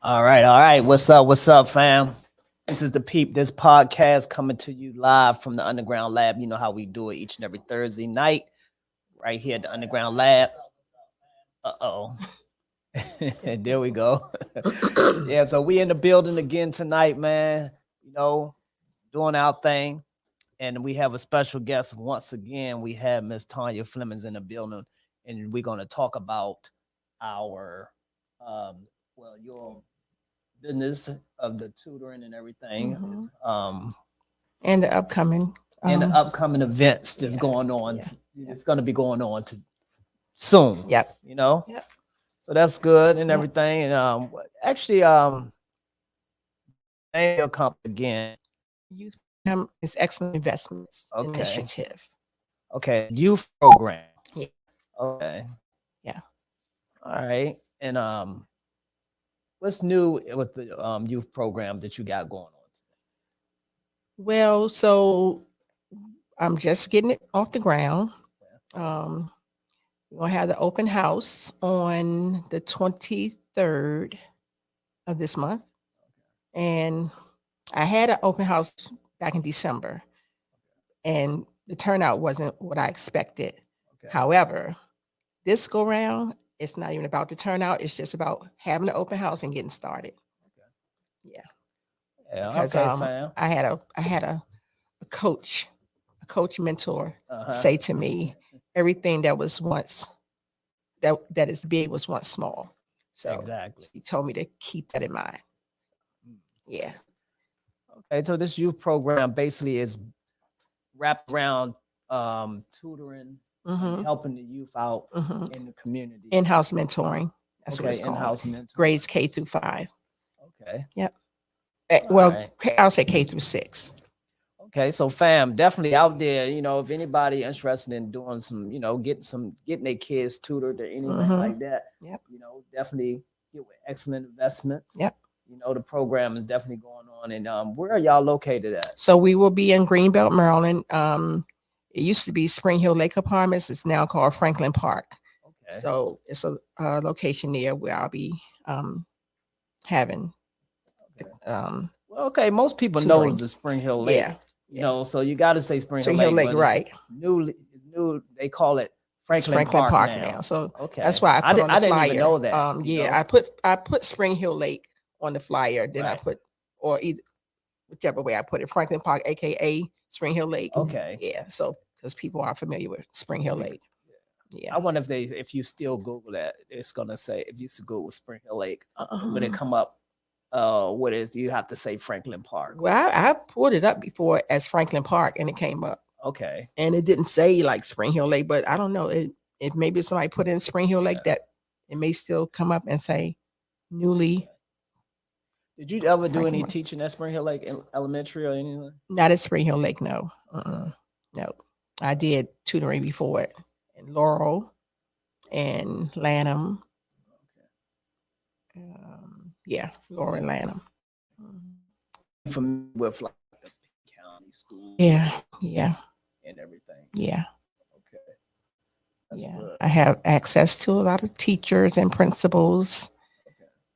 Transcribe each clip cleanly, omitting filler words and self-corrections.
All right, all right. What's up, fam? This is the Peepdis Podcast coming to you live from the Underground Lab. You know how we do it each and every Thursday night, right here at the Underground Lab. Uh-oh. There we go. Yeah, so we in the building again tonight, man. You know, doing our thing. And we have a special guest once again. We have Miss Tanya Flemings in the building, and we're going to talk about our, your business of the tutoring and everything, And the upcoming and the upcoming events that's going on. It's going to be going on soon. Yep. You know, Yep. so that's good and everything. And actually, name your company again. Youth is Excellent Investments Initiative. Okay, youth program. Yeah. Okay. Yeah. All right. And what's new with the youth program that you got going on? Well, so I'm just getting it off the ground. We're gonna have the open house on the 23rd of this month, and I had an open house back in December, and the turnout wasn't what I expected. Okay. However, this go round, it's not even about the turnout; it's just about having the open house and getting started. Yeah. Yeah, Because okay, fam. I had a coach mentor say to me, everything that was once that is big was once small. So Exactly. he told me to keep that in mind. Yeah. Okay, so this youth program basically is wrapped around tutoring, and helping the youth out in the community. In-house mentoring. That's what Okay, it's called. in-house mentoring. Grades K through 5. Okay. Yep. All Well, right. I'll say K through 6. Okay, so fam, definitely out there, you know, if anybody interested in doing some, you know, getting their kids tutored or anything like that, Yep. you know, definitely get with Excellent Investments. Yep. You know, the program is definitely going on. And where are y'all located at? So we will be in Greenbelt, Maryland. It used to be Spring Hill Lake Apartments. It's now called Franklin Park. Okay. So it's a location near where I'll be having. Okay. Well, okay, most people know the Spring Hill Lake. Yeah. You know, so you got to say Spring Hill Hill Lake, Lake, right? New, they call it Franklin Park Park now. So okay, that's why I put on the flyer. I didn't even know that. Yeah, I put Spring Hill Lake on the flyer. Then I put, or either whichever way I put it, Franklin Park, aka Spring Hill Lake. Okay. Yeah. So because people are familiar with Spring Hill Lake. Yeah. I wonder if you still Google that, it's gonna say, if you used to Google Spring Hill Lake, would it come up? What is, do you have to say Franklin Park? Well, I pulled it up before as Franklin Park and it came up. Okay. And it didn't say like Spring Hill Lake, but I don't know. If maybe somebody put in Spring Hill Lake, that it may still come up and say newly. Did you ever do any teaching at Spring Hill Lake in elementary or anything? Not at Spring Hill Lake, no. No. I did tutoring before it in Laurel and Lanham. Laurel and Lanham. From with like the county school. Yeah. And everything. Yeah. Okay. That's good. I have access to a lot of teachers and principals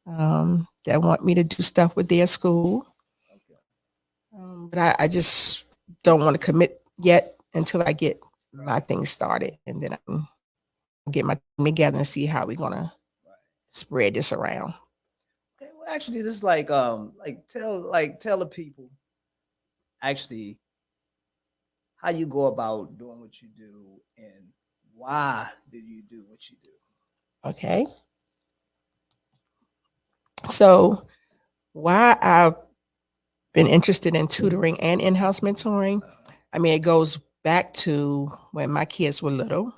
that want me to do stuff with their school. But I just don't want to commit yet until I get my things started, and then I can get my team together and see how we're gonna spread this around. Okay, well, actually, this is like tell the people actually how you go about doing what you do and why do you do what you do. Okay. So why I've been interested in tutoring and in-house mentoring, I mean, it goes back to when my kids were little.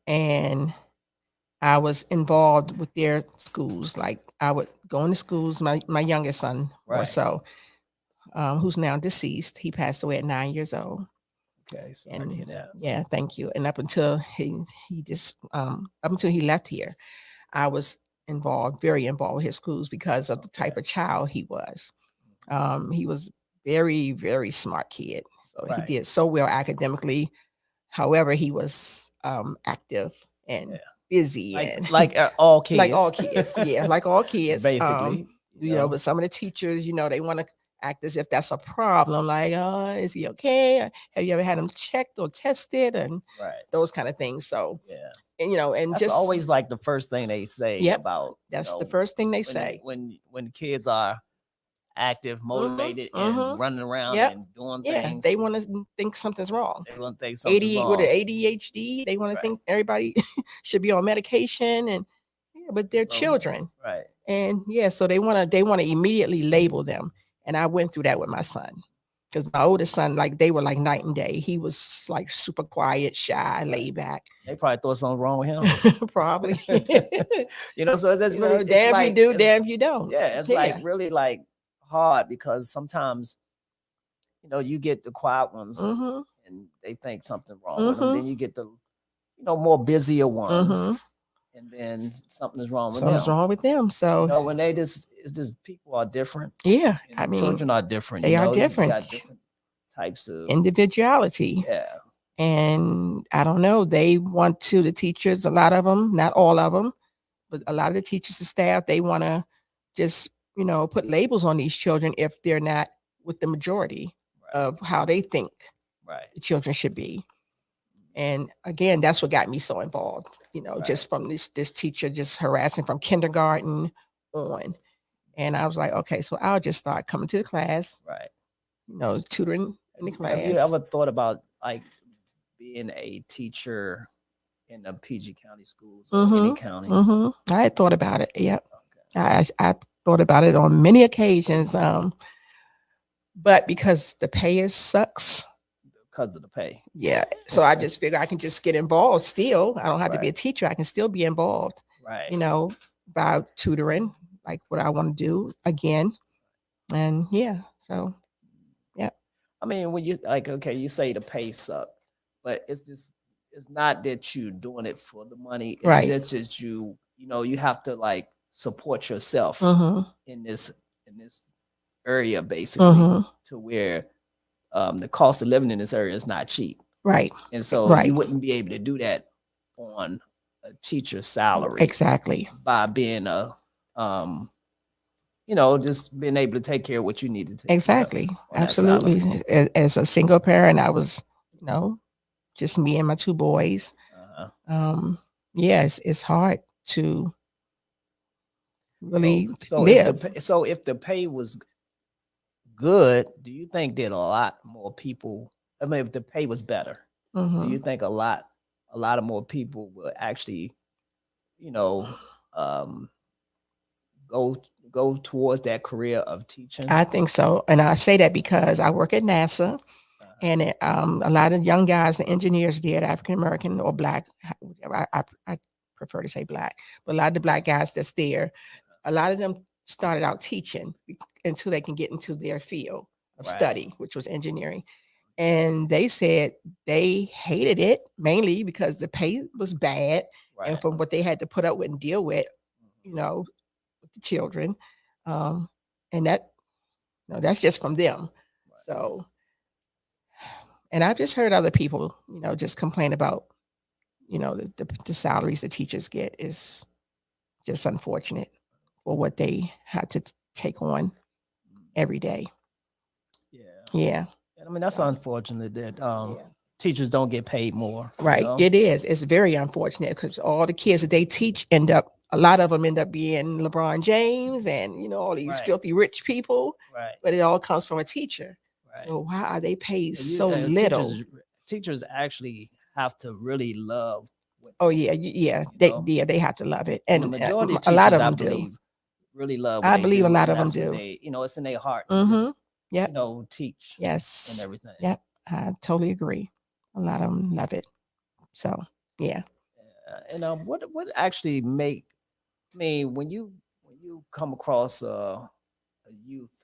And I was involved with their schools. Like I would go into schools, my youngest son or so, who's now deceased. He passed away at 9 years old. Okay, so I hear that. Yeah, thank you. And up until he left here, I was very involved with his schools because of the type of child he was. He was very, very smart kid. So he did so well academically. However, he was active and busy and like all like all kids, kids. Yeah, like all kids. basically. But some of the teachers, they want to act as if that's a problem. Like, is he okay? Have you ever had him checked or tested and right, those kind of things? So, yeah. and That's just always like the first thing they say yep, about that's the first thing they when say. kids are active, motivated, and Mm-hmm. running around Yep. and doing Yeah, things. they want to think something's wrong. They want to think something's With the wrong. ADHD, they want to Right. think everybody should be on medication, and but they're children, Right. and so they want to immediately label them. And I went through that with my son because my oldest son, like they were like night and day. He was like super quiet, shy, laid back. They probably thought something wrong with him. Probably. So it's really, it's damn if like, you do, damn if you don't. yeah, it's like really like hard because sometimes, you get the quiet ones Mm-hmm. and they think something wrong with them. Then you get the, more busier ones. Mm-hmm. And then something is wrong with Something's them. wrong with them. So When it's just people are different. yeah, And I mean, children are different. they are You different. got different types of individuality. Yeah. And I don't know, they want to, the teachers, a lot of them, not all of them, but a lot of the teachers and staff, they want to just, put labels on these children if they're not with the majority of how they think the children should be. And again, that's what got me so involved, just from this teacher just harassing from kindergarten on. And I was like, okay, so I'll just start coming to the class, tutoring in the class. Have you ever thought about like being a teacher in the PG County schools or any county? Mm-hmm. I had thought about it. Yep. Okay. I thought about it on many occasions. But because the pay sucks. Because of the pay. Yeah. So I just figure I can just get involved still. I don't have to be a teacher. I can still be involved. Right. By tutoring, like what I want to do again. And so yeah. I mean, when you you say the pay suck, but it's not that you're doing it for the money. It's just that you have to like support yourself in this area basically to where the cost of living in this area is not cheap. Right. And so you wouldn't be able to do that on a teacher's salary. Exactly. By being a just being able to take care of what you need to take exactly. Absolutely. As a single parent, I was, just me and my two boys. It's hard to really live. If the pay was good, do you think that a lot more people, if the pay was better, do you think a lot of more people will actually, go towards that career of teaching? I think so. And I say that because I work at NASA. And a lot of young guys and engineers there, African American or Black, I prefer to say Black, but a lot of the Black guys that's there, a lot of them started out teaching until they can get into their field of study, which was engineering. And they said they hated it mainly because the pay was bad and from what they had to put up with and deal with, with the children. And that's just from them. So, and I've just heard other people, just complain about, the salaries the teachers get is just unfortunate for what they had to take on every day. Yeah. I mean, that's unfortunate that teachers don't get paid more. Right. It is. It's very unfortunate because all the kids that they teach a lot of them end up being LeBron James and, all these filthy rich people. Right. But it all comes from a teacher. Right. So why are they paid so little? Teachers actually have to really love. They have to love it, and the majority of teachers, a lot of them do. Really love. I believe a lot of them do. It's in their heart. Yeah. Teach. Yes. And everything. Yep. I totally agree. A lot of them love it. So yeah. And what actually make me when you come across a youth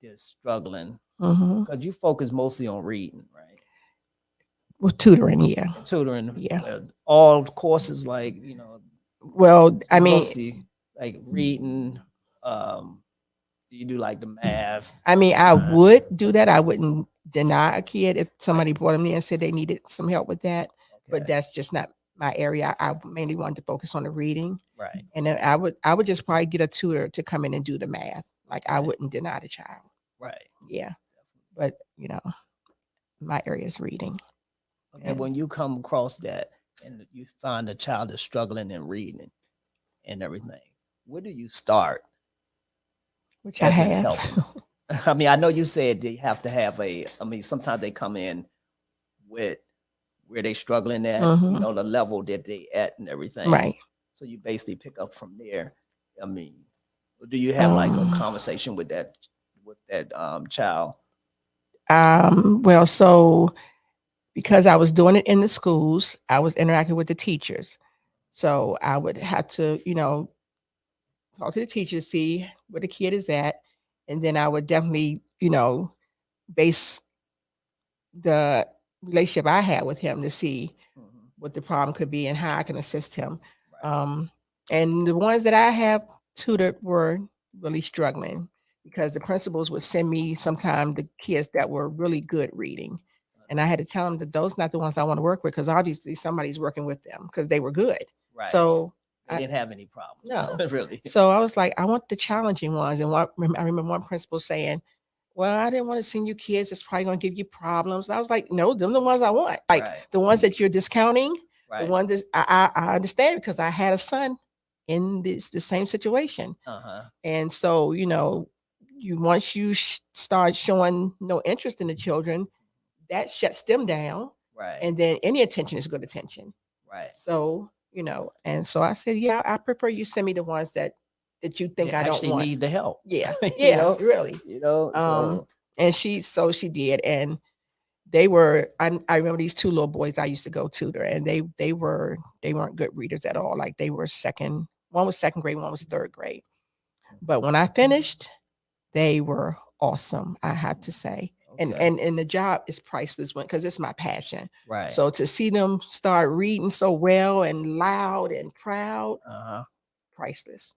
that's struggling, because you focus mostly on reading, right? Well, tutoring, yeah. Tutoring, yeah. All courses, like Well, I mean, mostly like reading. You do like the math. I mean, I would do that. I wouldn't deny a kid if somebody brought them in and said they needed some help with that. Okay. But that's just not my area. I mainly wanted to focus on the reading, Right. and then I would just probably get a tutor to come in and do the math. Like I Right. wouldn't deny the child. Right. Yeah, but my area is reading. Okay. And When you come across that and you find a child is struggling in reading and everything, where do you start which I as in have. helping? I mean, I know you said they have to have sometimes they come in with where they struggling at, Mhm. the level that they at and everything. Right. So you basically pick up from there. I mean, do you have like a conversation with that child? Well, so because I was doing it in the schools, I was interacting with the teachers. So I would have to, talk to the teacher, see where the kid is at. And then I would definitely, base the relationship I had with him to see Mhm. what the problem could be and how I can assist him. Right. And the ones that I have tutored were really struggling because the principals would send me sometimes the kids that were really good reading. And I had to tell them that those not the ones I want to work with because obviously somebody's working with them because they were good. Right. So They didn't have any problems. no. Really. So I was like, I want the challenging ones. And I remember one principal saying, well, I didn't want to send you kids that's probably going to give you problems. I was like, no, them the ones I want. Like Right. the ones that you're discounting, Right. the ones that I understand because I had a son in the same situation. Uh-huh. And so, once you start showing no interest in the children, that shuts them down. Right. And then any attention is good attention. Right. So, and so I said, yeah, I prefer you send me the ones that you think They I don't actually want. need the help. Yeah. You Yeah, know? really. So And she did. And they were, I remember these two little boys I used to go tutor, and they weren't good readers at all. Like they were one was second grade, one was third grade. But when I finished, they were awesome, I have to say. okay. And the job is priceless because it's my passion. Right. So to see them start reading so well and loud and proud, Uh-huh. priceless.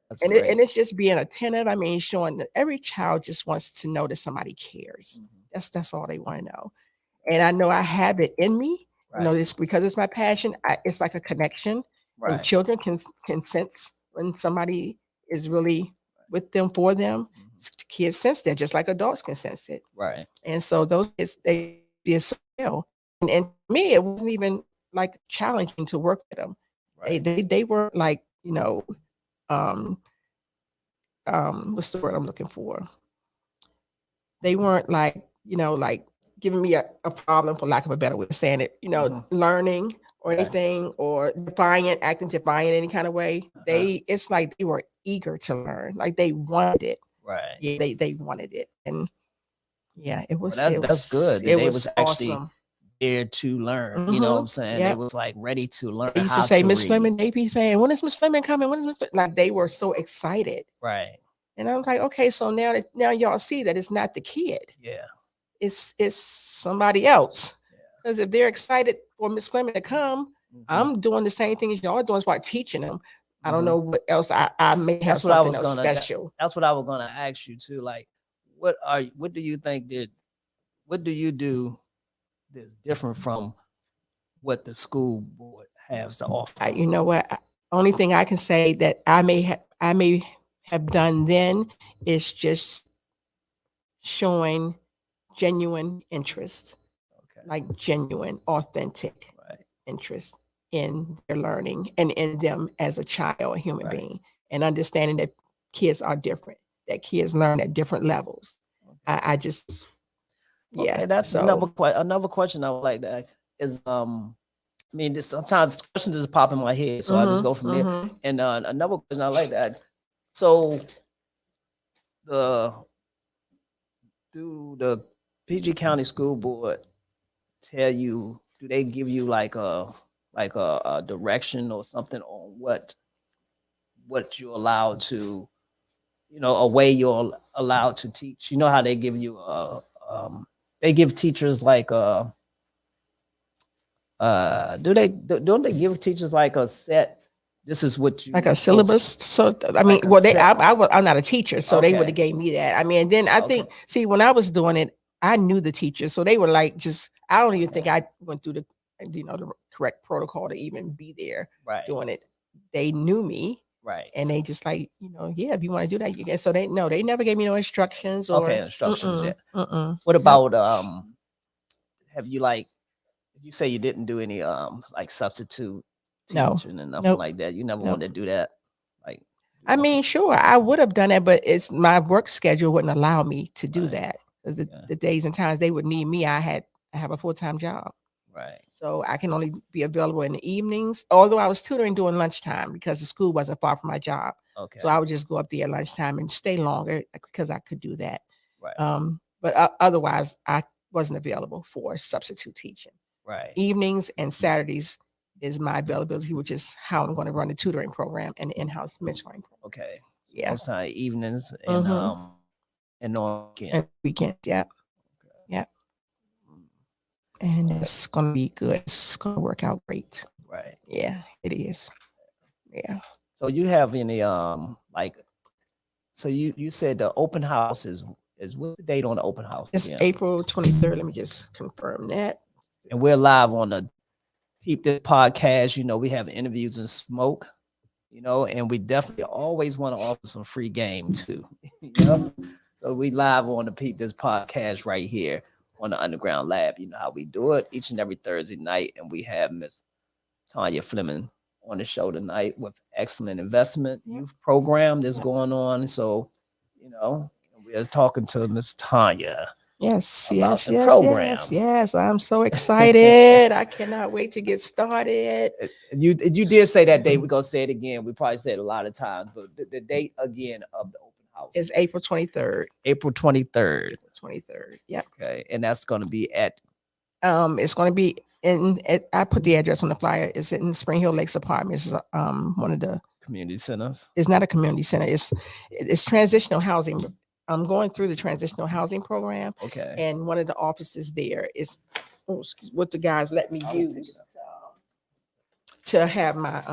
That's And great. it's just being attentive. I mean, showing that every child just wants to know that somebody cares. Mhm. That's all they want to know. And I know I have it in me. Right. This because it's my passion. It's like a connection, and Right. children can sense when somebody is really with them for them. Mhm. Kids sense that just like adults can sense it. Right. And so those kids they did so well. And for me, it wasn't even like challenging to work with them. Right. They were like um what's the word I'm looking for? They weren't like, like giving me a problem for lack of a better way of saying it, Mhm. learning or Okay. anything or defiant, acting defiant any kind of way. It's like they were eager to learn. Like they wanted it. Right. Yeah, they wanted it. And yeah, Well, that's good. it They was was actually awesome. there to learn. You know what I'm Mhm. saying? They Yep. was like ready to learn They used to how say, to Miss read. Fleming, they be saying, when is Miss Fleming coming? When is Miss like they were so excited. Right. And I was like, okay, so now y'all see that it's not the kid. Yeah. It's somebody else. Yeah. Because if they're excited for Miss Fleming to come, Mhm. I'm doing the same thing as y'all doing, is like teaching them. I don't Mhm. know what else I may have That's what I something was else gonna. special. That's what I was gonna ask you too. Like, what do you think what do you do that's different from what the school board has to offer? You know what? Only thing I can say that I may have done then is just showing genuine interest, Okay. like genuine, authentic Right. interest in their learning and in them as a child, a human Right. being, and understanding that kids are different, that kids learn at different levels. Okay. I just, yeah. Okay, that's So another question I would like to ask is I mean, sometimes questions just pop in my head, so I just go from there. And another question I like to ask. So do the PG County School Board tell you? Do they give you like a direction or something on what you're allowed to, a way you're allowed to teach? You know how they give you they give teachers like don't they give teachers like a set, this is what you like a supposed to- syllabus. So I mean, Like a well, set- I'm not a teacher, so they would Okay. have gave me that. I mean, and then I think, Okay. see, when I was doing it, I knew the teachers, so they were like, just I don't even think Okay. I went through the correct protocol to even be there Right. doing it. They knew me, Right. and they just like, yeah, if you want to do that, you can. So they never gave me no instructions or Okay, instructions. Yeah. What Yep. about have you like you say you didn't do any like substitute No. teaching and nothing Nope. like that? You never Nope. wanted to do that? Like I mean, sure, I would have done that, but it's my work schedule wouldn't allow me to do Right. that. Because Yeah. the days and times they would need me, I have a full-time job. Right. So I can only be available in the evenings, although I was tutoring during lunchtime because the school wasn't far from my job. Okay. So I would just go up there at lunchtime and stay longer because I could do that. Right. But otherwise, I wasn't available for substitute teaching. Right. Evenings and Saturdays is my availability, which is how I'm going to run the tutoring program and the in-house mentoring program. Okay. Yeah. Most time evenings and and on weekend. And weekend. Yep. Okay. Yep. And it's going to be good. It's going to work out great. Right. Yeah, it is. Yeah. So you have any like so you said the open house is what's the date on the open house? It's again? April 23rd. Let me just confirm that. And we're live on the Peepdis Podcast. You know, we have interviews and smoke, you know, and we definitely always want to offer some free game too. You know? So we live on the Peepdis Podcast right here on the Underground Lab. You know how we do it each and every Thursday night. And we have Miss Tanya Fleming on the show tonight with excellent investment youth program that's going on. So, you know, we're talking to Miss Tanya. Yes, about yes, the yes, program. yes, yes. I'm so excited. I cannot wait to get started. You did say that date. We're gonna say it again. We probably said it a lot of times, but the date again of the open house It's April 23rd. April 23rd. 23rd. Yep. Okay, and that's gonna be at It's going to be I put the address on the flyer. It's in Spring Hill Lakes Apartments. It's one of the community centers. It's not a community center. It's transitional housing. I'm going through the transitional housing program. Okay. And one of the offices there is what the guys let me use to have my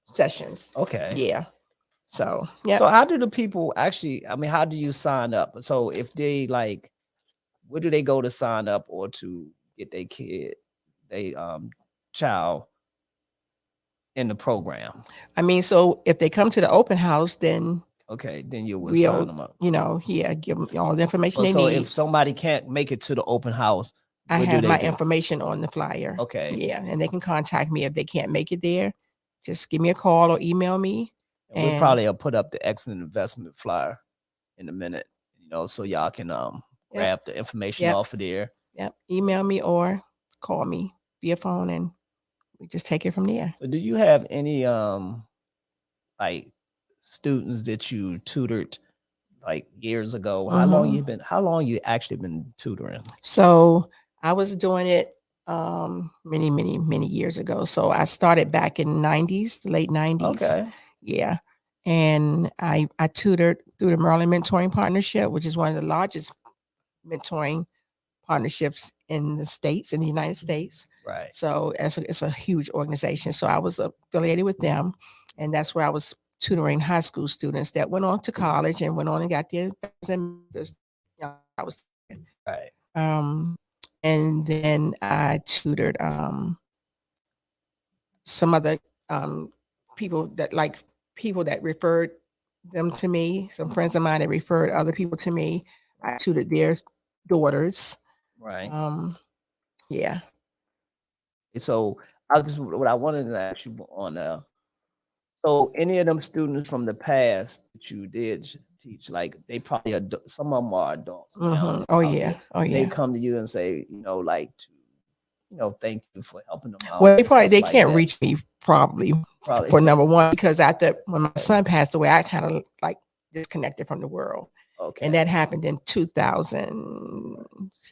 sessions. Okay. Yeah. So yeah. So how do the people actually? I mean, how do you sign up? So if they like, where do they go to sign up or to get their kid, child in the program? I mean, so if they come to the open house, then okay, then you will sign them up. You know, give them all the information they so need. if somebody can't make it to the open house, I have my information on the flyer. Okay. Yeah, and they can contact me if they can't make it there. Just give me a call or email me. And we'll probably put up the excellent investment flyer in a minute, you know, so y'all can grab the information off of there. Yep. Email me or call me via phone and we just take it from there. So do you have any like students that you tutored like years ago? How long you actually been tutoring? So I was doing it many years ago. So I started back in the 90s, the late 90s. Okay. Yeah. And I tutored through the Maryland Mentoring Partnership, which is one of the largest mentoring partnerships in the United States. Right. So it's a huge organization. So I was affiliated with them, and that's where I was tutoring high school students that went on to college and went on and got their bachelor's. I was right. And then I tutored some other people that referred them to me. Some friends of mine that referred other people to me. I tutored their daughters. Right. Yeah. So what I wanted to ask you on so any of them students from the past that you did teach, like they probably some of them are adults. Mm-hmm. Oh yeah. They come to you and say, you know, like thank you for helping them out. Well, they can't reach me probably for so. number one, because when my son passed away, I kind of like disconnected from the world. Okay. And that happened in 2007,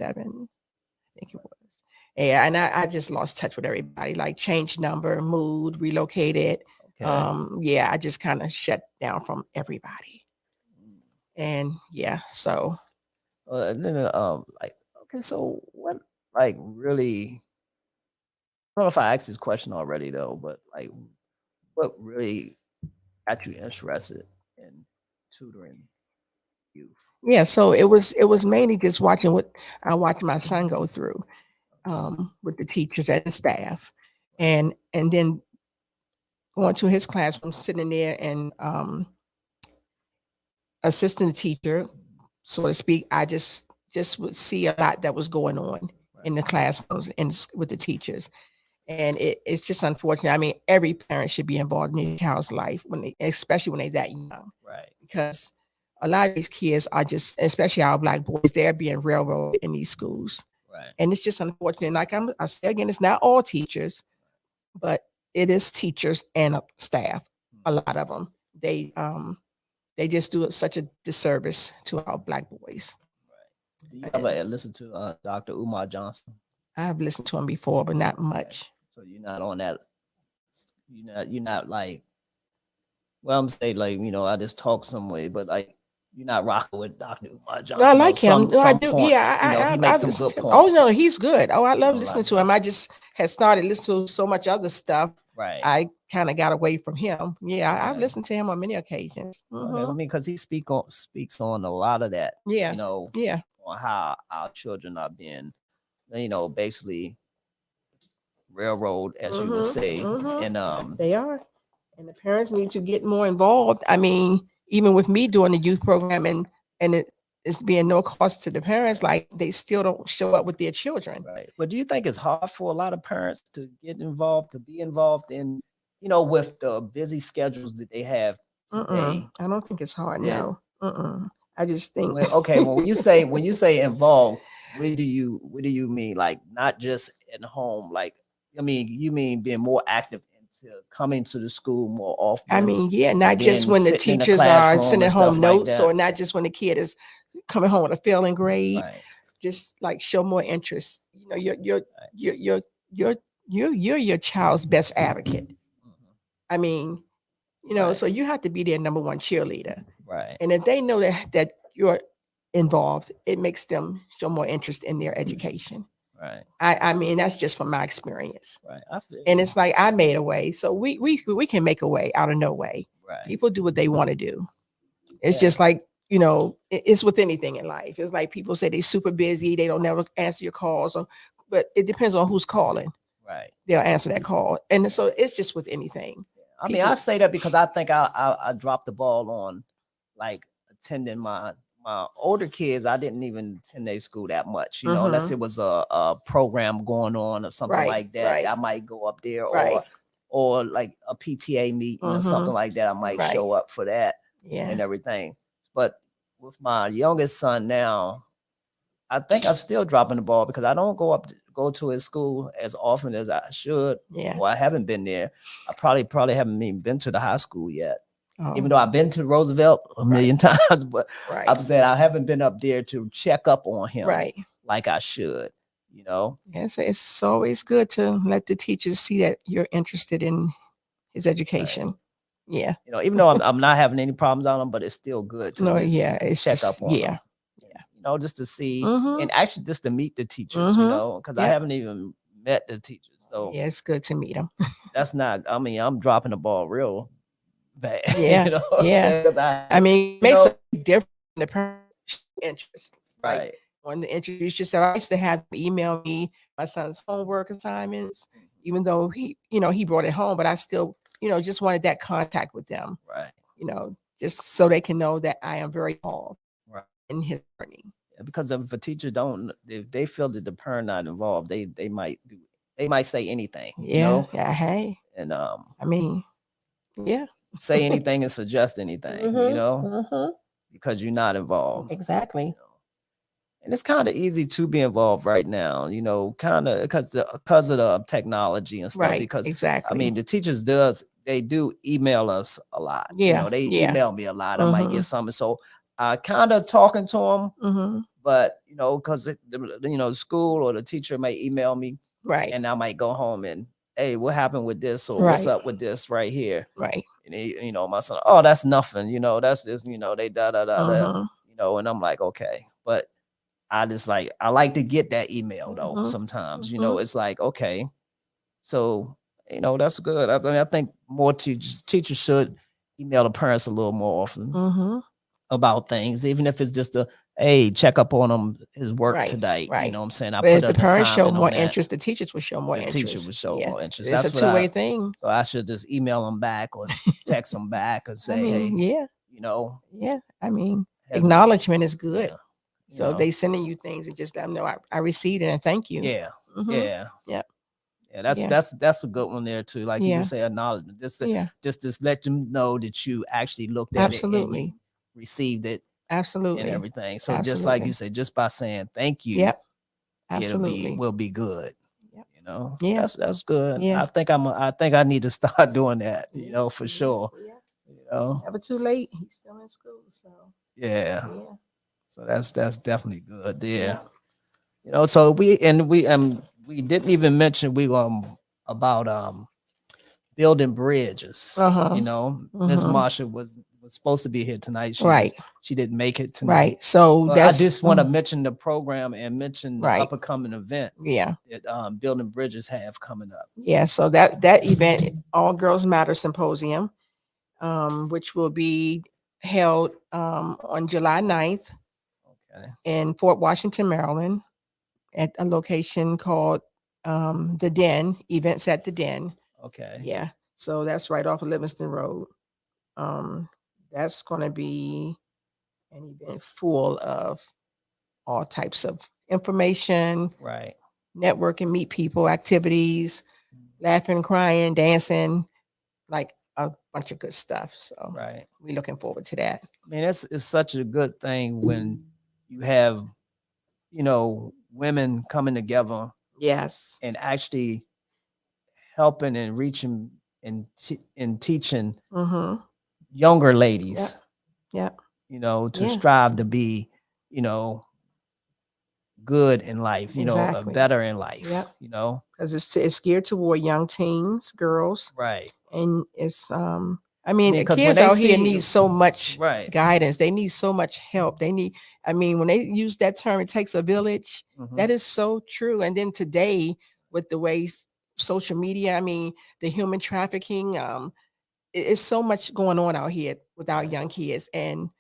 I think it was. Yeah, and I just lost touch with everybody, like changed number, moved, relocated. Okay. I just kind of shut down from everybody. And so. And then like, okay, so what, like, really, I don't know if I asked this question already though, but like, what really got you interested in tutoring youth? Yeah, so it was mainly just watching what I watched my son go through with the teachers and the staff. and then going to his classroom, sitting there and assistant teacher, so to speak. I just would see a lot that was going on in the classrooms and with the teachers. And it's just unfortunate. I mean, every parent should be involved in their child's life especially when they're that young, Right. because a lot of these kids are just, especially our Black boys, they're being railroaded in these schools. Right. And it's just unfortunate. Like I say again, it's not all teachers, but it is teachers and staff. A lot of them, they just do such a disservice to our Black boys. Do you ever listen to Dr. Umar Johnson? I've listened to him before, but not much. So you're not on that. You're not like. Well, I'm saying like I just talk some way, but like you're not rocking with Dr. Umar Johnson. I like him. No, I do. Points, Yeah, he makes some good points. Oh no, he's good. Oh, I love listening like to him. I just had started listening to so much other stuff. Right. I kind of got away from him. Yeah, I've Right. listened to him on many occasions. Okay, I mean, because he speaks on a lot of that. Yeah. Yeah. On how our children are being, basically railroad, as you would say, and they are, and the parents need to get more involved. I mean, even with me doing the youth program and it's being no cost to the parents, like they still don't show up with their children. Right. But do you think it's hard for a lot of parents to get involved, to be involved in, with the busy schedules that they have today? I don't think it's hard. No. I just think. Okay. Well, when you say involved, what do you mean? Like not just at home? Like, I mean, you mean being more active into coming to the school more often? I mean, yeah, not just when the teachers are sending home notes, or not just when the kid is coming home with a failing grade. Right. Just like show more interest. You're your child's best advocate. I mean, so you have to be their number one cheerleader. Right. And if they know that you're involved, it makes them show more interest in their education. Right. I mean, that's just from my experience. Right. And it's like I made a way, so we can make a way out of no way. Right. People do what they want to do. It's just like it's with anything in life. It's like people say they're super busy, they don't never answer your calls, but it depends on who's calling. Right. They'll answer that call, and so it's just with anything. I mean, I say that because I think I dropped the ball on like attending my older kids. I didn't even attend their school that much, unless it was a program going on or something like that. Right. I might go up there, or like a PTA meeting or something like that. I might show up for that and everything. But with my youngest son now, I think I'm still dropping the ball because I don't go to his school as often as I should. Yeah. Well, I haven't been there. I probably haven't even been to the high school yet. Even though I've been to Roosevelt a million times, but I'm saying I haven't been up there to check up on him like I should, Yes, it's always good to let the teachers see that you're interested in his education. Right. Yeah. Even though I'm not having any problems on him, but it's still good to it's check up on him. Yeah. Just to see and actually just to meet the teachers, because I haven't even met the teachers. So yeah, it's good to meet them. That's not, I mean, I'm dropping the ball real bad. Yeah. Yeah. I mean, it makes a difference in the parent's interest. Right. Like, when the introduce yourself, I used to have them email me my son's homework assignments, even though he brought it home, but I still, just wanted that contact with them. Right. Just so they can know that I am very involved in his learning. Yeah, because if a teacher if they feel that the parent not involved, they might say anything. Yeah. Yeah. Hey. And I mean, yeah. Say anything and suggest anything, because you're not involved. Exactly. And it's kind of easy to be involved right now, kind of because of the technology and stuff. Right, because exactly. I mean, the teachers they do email us a lot. Yeah, they email me a lot. I might get something, so I kind of talking to them, but because the school or the teacher may email me, right, and I might go home and, hey, what happened with this, or what's up with this right here, right? And my son, oh, that's nothing, that's just they da, and I'm like, okay, but I like to get that email though. Sometimes, it's like, okay, so, that's good. I mean, I think more teachers should email the parents a little more often about things, even if it's just to hey, check up on him his work Right, tonight. You right. know what I'm saying? I But put if the an parents show assignment more on that. interest, the teachers will show more The teacher interest. would show Yeah, more interest. it's a That's what I. two-way thing. So I should just email them back or text them back and I say, mean, hey, yeah, you know, yeah. I mean, have acknowledgement is good. yeah, you So if know, they sending you things and just let them know I received it and thank you. yeah, Mm-hmm. yeah. Yep. Yeah, Yeah. that's a good one there too. Like you Yeah. just say acknowledgement. Yeah. Just let them know that you actually looked at it and you Absolutely. received it and Absolutely. everything. So just like you Absolutely. said, just by saying thank you, Yep. Absolutely. will be good. Yep. You know, Yeah. that's good. Yeah. I think I need to start doing that. You Yeah. know, for Yeah. sure. Yeah. You It's know, never too late. He's still in school. So yeah. yeah. So that's definitely good Yeah. there. You know, so we didn't even mention we about building bridges. You Uh-huh. know, Miss Mm-hmm. Marsha was supposed to be here tonight. Right. She didn't make it tonight. Right. So But I that's just want to mention the program and mention the right. up and coming event Yeah. that building bridges have coming up. Yeah. So that event, All Girls Matter Symposium, which will be held on July 9th Okay. in Fort Washington, Maryland, at a location called the Den, Events at the Den. Okay. Yeah. So that's right off of Livingston Road. Um, that's going to be an event full of all types of information, Right. networking, meet people, activities, laughing, crying, dancing, like a bunch of good stuff. So Right. we're looking forward to that. I mean, it's such a good thing when you have, you know, women coming together Yes. and actually helping and reaching and teaching Mm-hmm. younger ladies, Yep. Yep. you know, to Yeah. strive to be, you know, good in life, you know, Exactly. better in life, Yep. you know. Because it's geared toward young teens, girls, Right. and it's I I mean, mean, because when kids they out here see need so much right, guidance. They need so much help. They need, I mean, when they use that term, it takes a village. mhm, That is so true. And then today, with the way social media, I mean, the human trafficking, it's so much going on out here with our right, young kids. And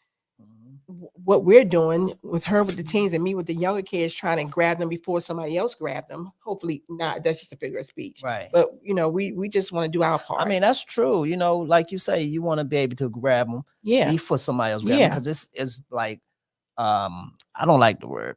mhm, what we're doing with her with the teens and me with the younger kids, trying to grab them before somebody else grab them. Hopefully not. That's just a figure of speech. right. But you know, we just want to do our I part. mean, that's true. You know, like you say, you want to be able to grab them Yeah. before somebody else grab them Yeah. because it's like I don't like the word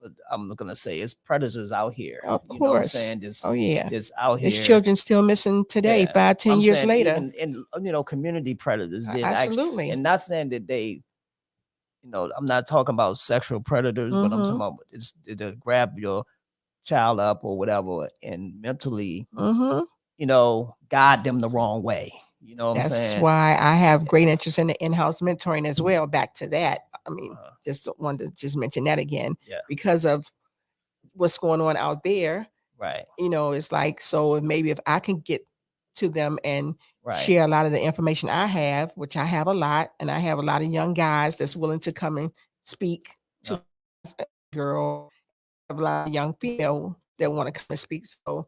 but I'm gonna say it's predators out here. Of You know what I'm course. saying? Oh yeah. This out There's here. children still missing today, Yeah. 5, 10 I'm years saying later. even in you know community predators that actually Absolutely. and not saying that they you know I'm not talking about sexual predators but I'm talking Mm-hmm. about it's to grab your child up or whatever and mentally Mm-hmm. you know guide them the wrong way. You know what I'm That's saying? why I have great interest in the in-house mentoring as well. Back to that. I mean, Uh, just wanted to just mention that again yeah. because of what's going on out there. Right. You know, it's like, so maybe if I can get to them and Right. share a lot of the information I have, which I have a lot, and I have a lot of young guys that's willing to come and speak to girl, a lot of young female that want to come and speak. So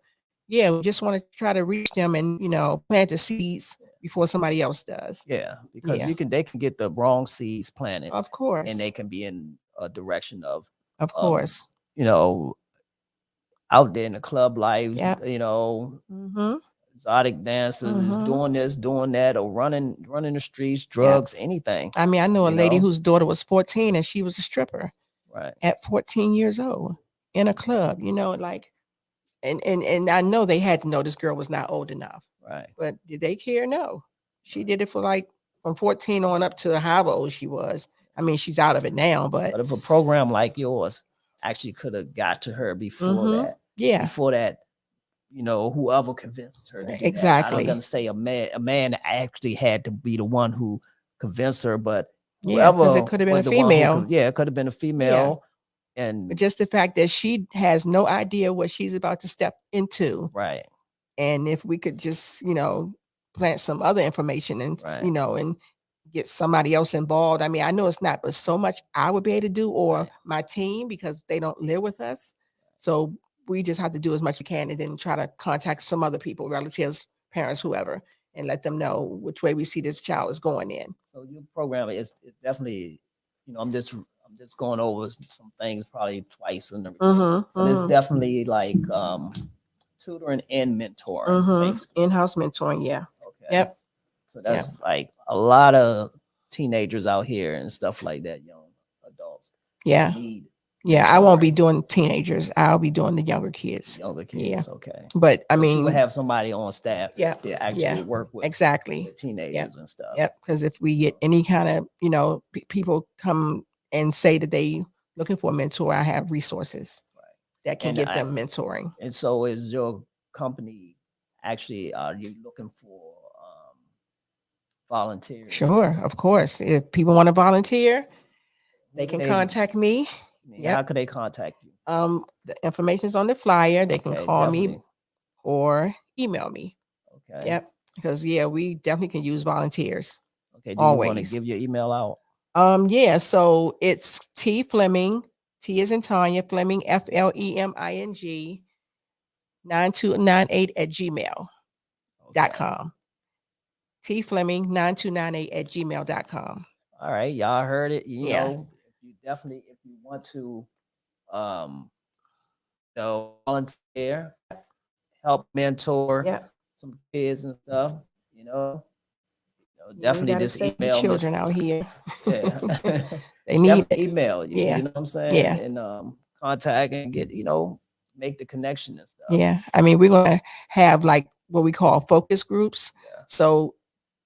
yeah, we just want to try to reach them and, you know, plant the seeds before somebody else does. Yeah, because Yeah. they can get the wrong seeds planted Of and course. they can be in a direction Of of course. you know out there in the club life, Yep. you know, Mm-hmm. exotic dances, Mm-hmm. doing this, doing that, or running the streets, Yep. drugs, anything. I mean, I know a You lady know, whose daughter was 14 and she was a stripper right, at 14 years old in a club, you know, like, and I know they had to know this girl was not old enough, right. but did they care? No. She did it for like from 14 on up to however old she was. I mean, she's out of it now, but But if a program like yours actually could have got to her mm-hmm. Yeah, before that, you know, whoever convinced her to do that. I don't exactly. gonna say a man actually had to be the one who convinced her, but Yeah, because it whoever could have been a was the one female. yeah, it could have been a Yeah. female But and just the fact that she has no idea what she's about to step into. right, And if we could just, you know, plant some other information and, you right, know, and get somebody else involved. I mean, I know it's not, but so much I would be able to do or right. my team because they don't live with us. So we just have to do as much we can and then try to contact some other people, relatives, parents, whoever, and let them know which way we see this child is going in. So your program is definitely, you know, I'm just just going over some things probably twice and everything. Mm-hmm. And it's definitely like tutoring and mentoring, basically. In-house mentoring. Yeah. Okay. Yep. So that's like a lot of teenagers out here and stuff like that, young adults. Yeah. Need Yeah. I won't be mentoring. doing teenagers. I'll be doing the younger kids. Younger Yeah. kids, okay. But I But you mean, would have somebody on staff yeah, to actually yeah, work with exactly. the teenagers and stuff. Yep. Because if we get any kind of, people come and say that they looking for a mentor, I have resources that can And get them mentoring. And so is your company actually, are you looking for volunteers? Sure, of course. If people want to volunteer, they Who can contact me. How could they contact you? The information is on the flyer. They can Okay, call me definitely. or email me. Okay. Yep. Because we definitely can use volunteers. Okay. Do you want to Always. give your email out? Yeah. So it's T Fleming. T is in Tanya Fleming. FLEMING 9298 at gmail.com. Okay. T Fleming 9298 at gmail.com. All right, y'all heard it. Yeah. If you want to volunteer, help mentor Yeah. some kids and stuff, We definitely gotta just save the email children out here. Yeah. They need it. Email you, Yeah. you know what I'm saying? Yeah. And contact and get, make the connection and stuff. Yeah. I mean, we're gonna have like what we call focus groups. Yeah. So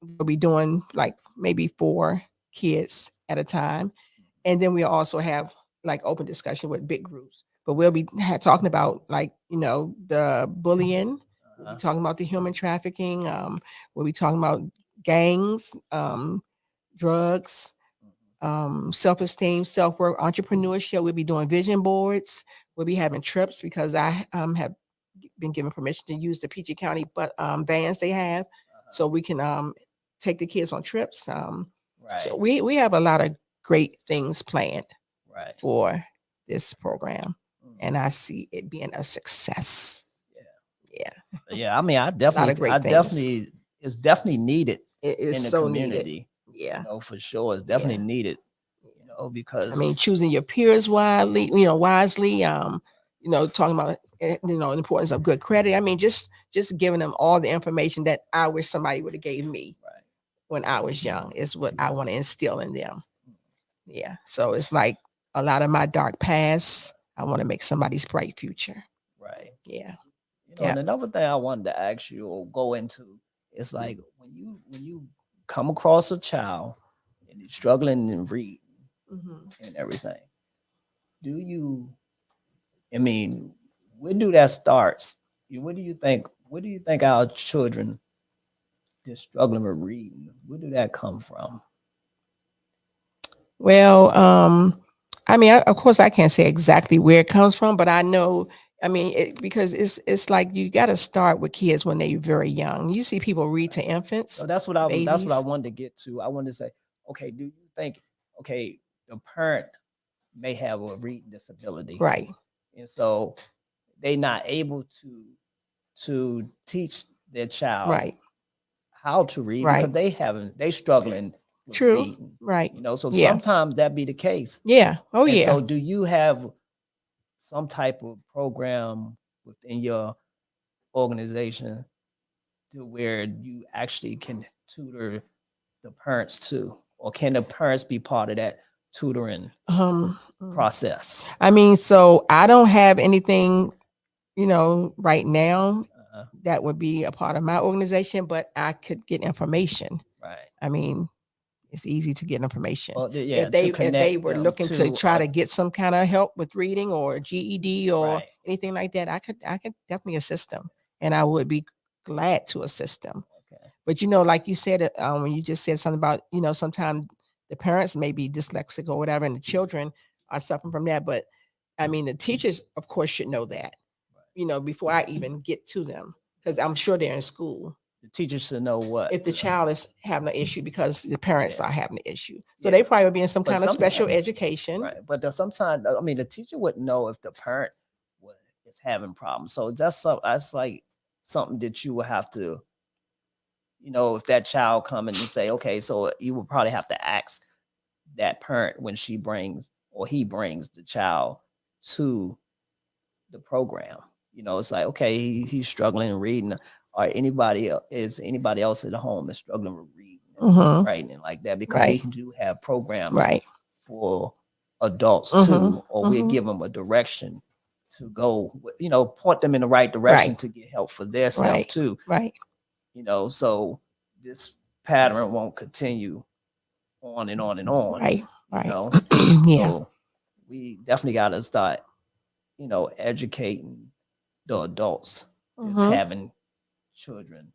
we'll be doing like maybe 4 kids at a time. And then we also have like open discussion with big groups. But we'll be talking about like, the bullying. We'll be talking about the human trafficking. We'll be talking about gangs, drugs, self-esteem, self-work, entrepreneurship. We'll be doing vision boards. We'll be having trips because I have been given permission to use the PG County vans they have, so we can take the kids on trips. Right. So we have a lot of great things planned Right. for this program, and I see it being a success. Yeah. I mean, it's definitely needed It is in the so community. needed. Yeah. For sure. It's definitely needed, because I mean, choosing your peers wisely, talking about, the importance of good credit. I mean, just giving them all the information that I wish somebody would have gave me when I was young is what I want to instill in them. Yeah. So it's like a lot of my dark past, I want to make somebody's bright future. Right. Yeah. And another thing I wanted to ask you or go into is like when you come across a child and you're struggling in reading and everything, when do that starts? What do you think our children just struggling with reading? Where do that come from? Well, I mean, of course, I can't say exactly where it comes from, but I know. I mean, because it's like you got to start with kids when they're very young. You see people read to infants. So that's what I wanted to get to. I wanted to say, okay, do you think, the parent may have a reading disability, right? And so they not able to teach their child right how to read because they struggling with True. reading, right? So sometimes that be the case. Yeah. Oh And yeah. So do you have some type of program within your organization to where you actually can tutor the parents too, or can the parents be part of that tutoring process? I mean, so I don't have anything, right now that would be a part of my organization, but I could get information. Right. I mean, it's easy to get information. Well, if they were looking to try to get some kind of help with reading or GED or anything like that, I could definitely assist them, and I would be glad to assist them. Okay. But like you said, when you just said something about sometimes the parents may be dyslexic or whatever, and the children are suffering from that. But I mean, the teachers, of course, should know that, before I even get to them, because I'm sure they're in school. The teachers should know what if the child is having an issue because the parents are having an issue. So they probably would be in some kind of special education. Right. But sometimes, I mean, the teacher wouldn't know if the parent is having problems. So that's like something that you will have to, if that child come and you say, okay, so you will probably have to ask that parent when she brings or he brings the child to the program. It's like, okay, he's struggling in reading, or is anybody else at the home is struggling with reading and writing and like that, because we Right. can do have programs Right. for adults too, or we'll give them a direction to go, point them in the right direction Right. to get help for their self Right. too. Right. So this pattern won't continue on and on and on. Right. Right. Yeah. So we definitely got to start, educating the adults that's having children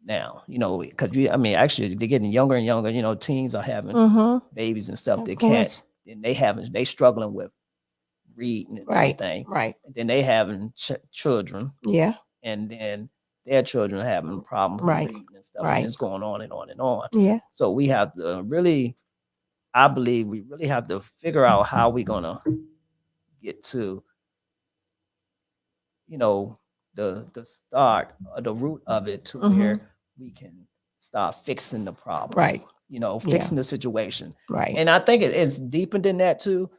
now, because actually they're getting younger and younger. Teens are having babies and stuff. They can't, and they struggling with reading and everything. Right. And then they having children. Yeah. And then their children are having problems with reading and stuff. And it's going on and on and on. Yeah. So we have to really, I believe we really have to figure out how we're gonna get to, the start or the root of it, to where we can start fixing the problem. Right. Fixing the situation. Right. And I think it's deeper than that too,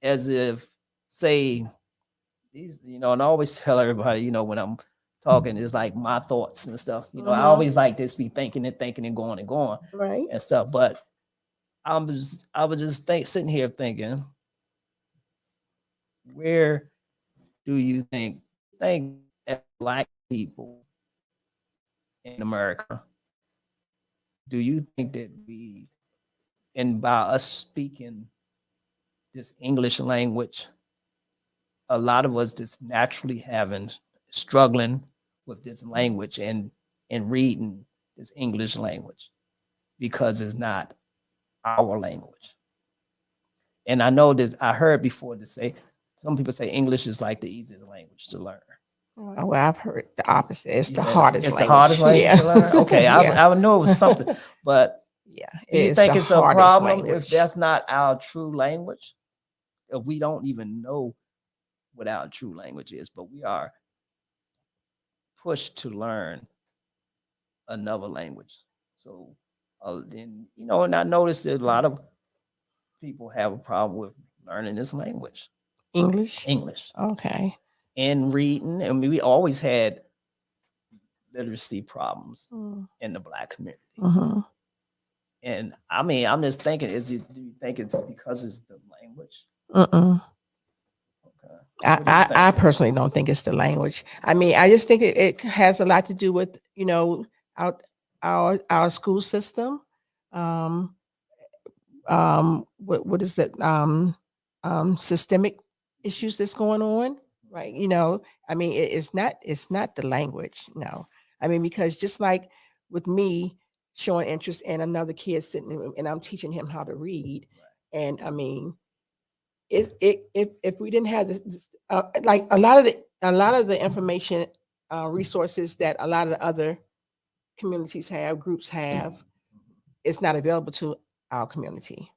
as if, say, these, and I always tell everybody, when I'm talking, it's like my thoughts and stuff. I always like this, be thinking and going and going Right. and stuff. But I was just sitting here thinking, where do you think as Black people in America, do you think that we, and by us speaking this English language, a lot of us just naturally struggling with this language and reading this English language, because it's not our language? And I know this, I heard before some people say English is like the easiest language to learn. Well, I've heard the opposite. It's the hardest language. It's the hardest language to learn? Okay, Yeah. I would know it was something, but Yeah. do you think it's a problem if that's not our true language? If we don't even know what our true language is, but we are pushed to learn another language. So then, and I noticed that a lot of people have a problem with learning this language. English. Okay. And reading. I mean, we always had literacy problems in the Black community. And I mean, I'm just thinking, do you think it's because it's the language? Okay. I personally don't think it's the language. I mean, I just think it has a lot to do with, our school system. What is it? Systemic issues that's going on, right? I mean, it's not the language. No, I mean, because just like with me showing interest in another kid sitting and I'm teaching him how to read, and I mean, if we didn't have this like a lot of the information resources that a lot of the other communities have, groups have, it's not available to our community.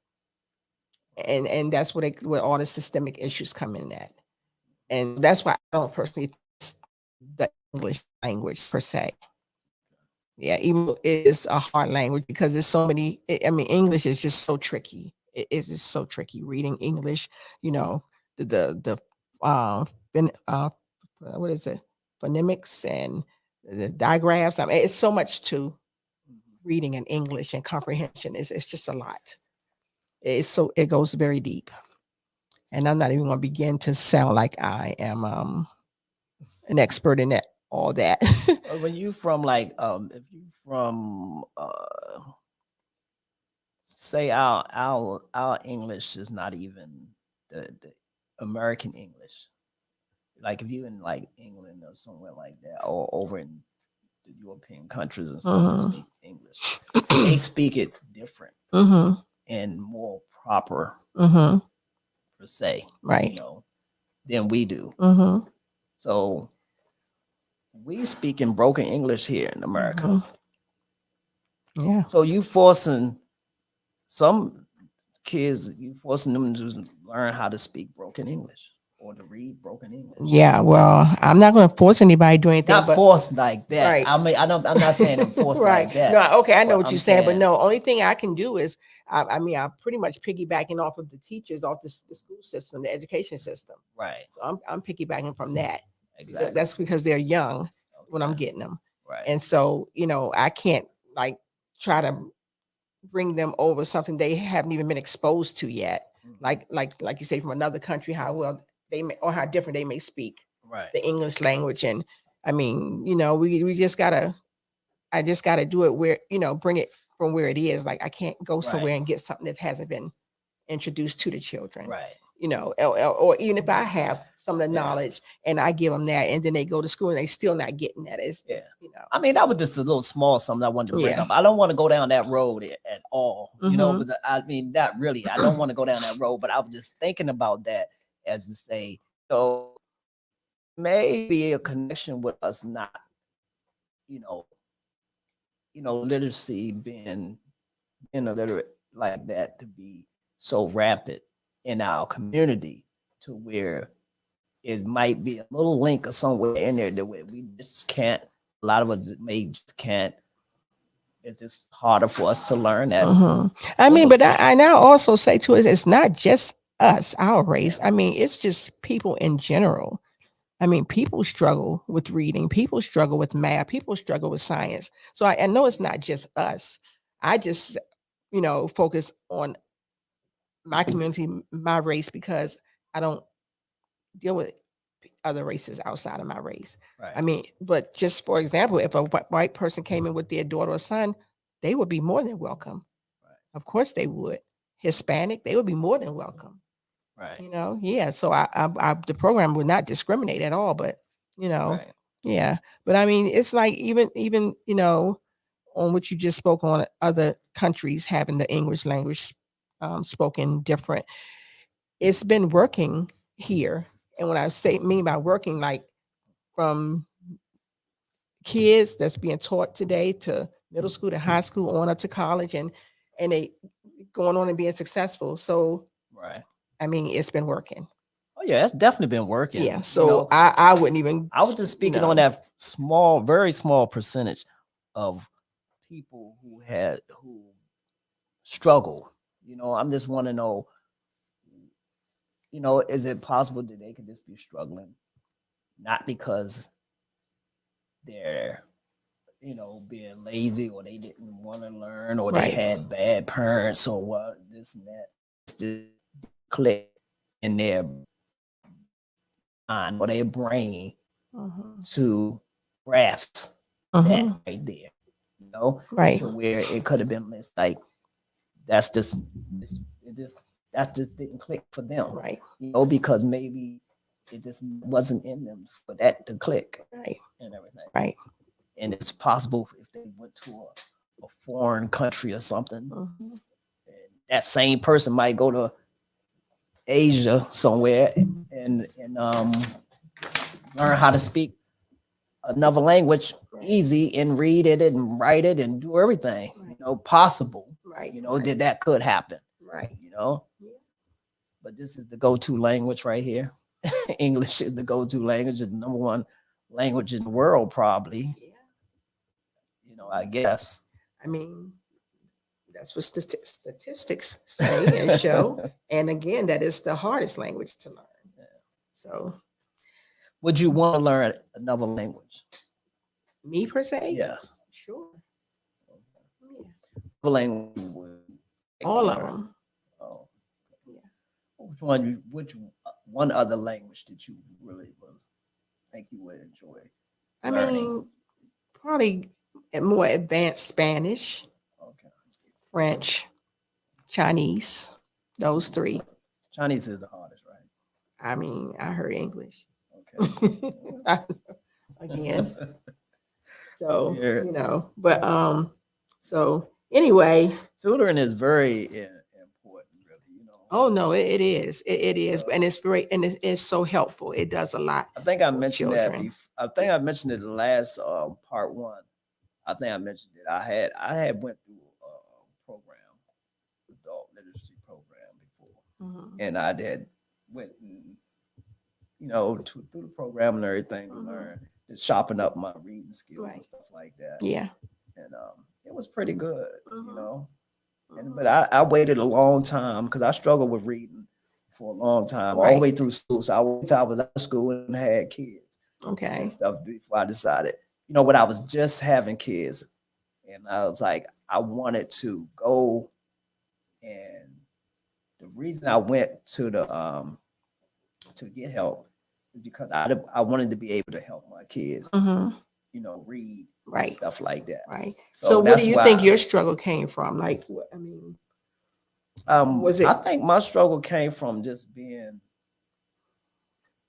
And that's where all the systemic issues come in at. And that's why I don't personally think it's the English language per se. Yeah, even though it is a hard language because there's so many. I mean, English is just so tricky. It is just so tricky reading English. The what is it? Phonemics and the diagrams. I mean, it's so much to reading in English, and comprehension. It's just a lot. It goes very deep. And I'm not even going to begin to sound like I am an expert in that, all that. When you from if you from say our English is not even the American English. Like if you in like England or somewhere like that, or over in the European countries and stuff that speak English, they speak it different and more proper per se, right? Than we do. So we speak in broken English here in America. Yeah. So you forcing some kids, you forcing them to learn how to speak broken English, or to read broken English. Yeah, well, I'm not going to force anybody to do anything, Not but forced like that. right. I mean, I'm not saying enforced Right. like that. No, okay, I know But what I'm you're saying, but saying, no, only thing I can do is, I mean, I'm pretty much piggybacking off of the teachers, off the school system, the education system. right, So I'm piggybacking from that. exactly. That's because they're young when I'm Okay, getting them. right, And so, I can't like try to bring them over something they haven't even been exposed to yet. mhm, Like you say, from another country, how well they may, or how different they may speak right, the English language. And I mean, we just gotta, I just gotta do it where, bring it from where it is. Like I can't go right, somewhere and get something that hasn't been introduced to the children. right. Or even if I have some of the Yeah, knowledge and I give them that, and then they go to school and they still not getting that. yeah. I mean, that was just a little small something I wanted to bring up. I don't want to go down that road at all, Mhm. But I mean, that really, I don't want to go down that road. But I was just thinking about that as to say, maybe a connection with us not, you know, literacy being illiterate like that to be so rampant in our community to where it might be a little link or somewhere in there that we just can't. A lot of us may just can't. It's just harder for us to learn that. I mean, but English. I now also say to us, it's not just us, our race. Yeah. I mean, it's just people in general. I mean, people struggle with reading, people struggle with math, people struggle with science. So I know it's not just us. I just, focus on my community, my race, because I don't deal with other races outside of my race. Right. I mean, but just for example, if a white person came in with their daughter or son, they would be more than welcome. Right. Of course they would. Hispanic, they would be more than welcome. Right. Yeah. So the program would not discriminate at all, but Right. yeah. But I mean, it's like even on what you just spoke on other countries having the English language spoken different. It's been working here, and when I say mean by working, like from kids that's being taught today to middle school to high school on up to college, and they going on and being successful. So Right. I mean, it's been working. Oh yeah, that's definitely been working. Yeah. So I wouldn't even, I was just speaking on that small, very small percentage of people who struggle. I'm just want to know, is it possible that they could just be struggling, not because they're, being lazy or they didn't want to learn or they right. had bad parents or what, this and that. It's just click in their mind or their brain Mhm. to grasp that Mhm. right there, Right. to where it could have been less like that's just it just that just didn't click for them, Right. because maybe it just wasn't in them for that to click Right. and everything. Right. And it's possible if they went to a foreign country or something, Mhm. and that same person might go to Asia somewhere and learn how to speak another language easy and read it and write it and do everything, possible, Right. that could happen, Right. but this is the go-to language right here. English is the go-to language, the number one language in the world, probably, Yeah. I guess. I mean, that's what statistics say and show. And again, that is the hardest language to learn. So, Would you want to learn another language? me per se, Yes. sure. Yeah. What language you would like to All of learn? them. Oh, Yeah. which one other language did you really think you would enjoy I learning? mean, probably more advanced Spanish, Okay. French, Chinese, those three. Chinese is the hardest, I mean, I heard English. right? Again. Okay. So, Yeah. but so anyway, Tutoring is very important, really. oh no, it is. It is. And it's very, and it's so helpful. It does a lot I think I for mentioned that children. before. I think I mentioned it in the last part one. I think I mentioned it. I had went through a program, adult literacy program before, Mhm. and I did went and through the program and everything, to learn, just sharpen up my reading skills and stuff like that. Yeah. And it was pretty good, Mhm. But I waited a long time because I struggled with reading for a long time, all the way through school. So I waited till I was out of school and had kids Okay. and stuff before I decided, when I was just having kids, and I was like, I wanted to go, and the reason I went to get help is because I wanted to be able to help my kids, read and stuff like that. Right. So So where that's do you why think your struggle came from? Like, I mean, was it I think my struggle came from just being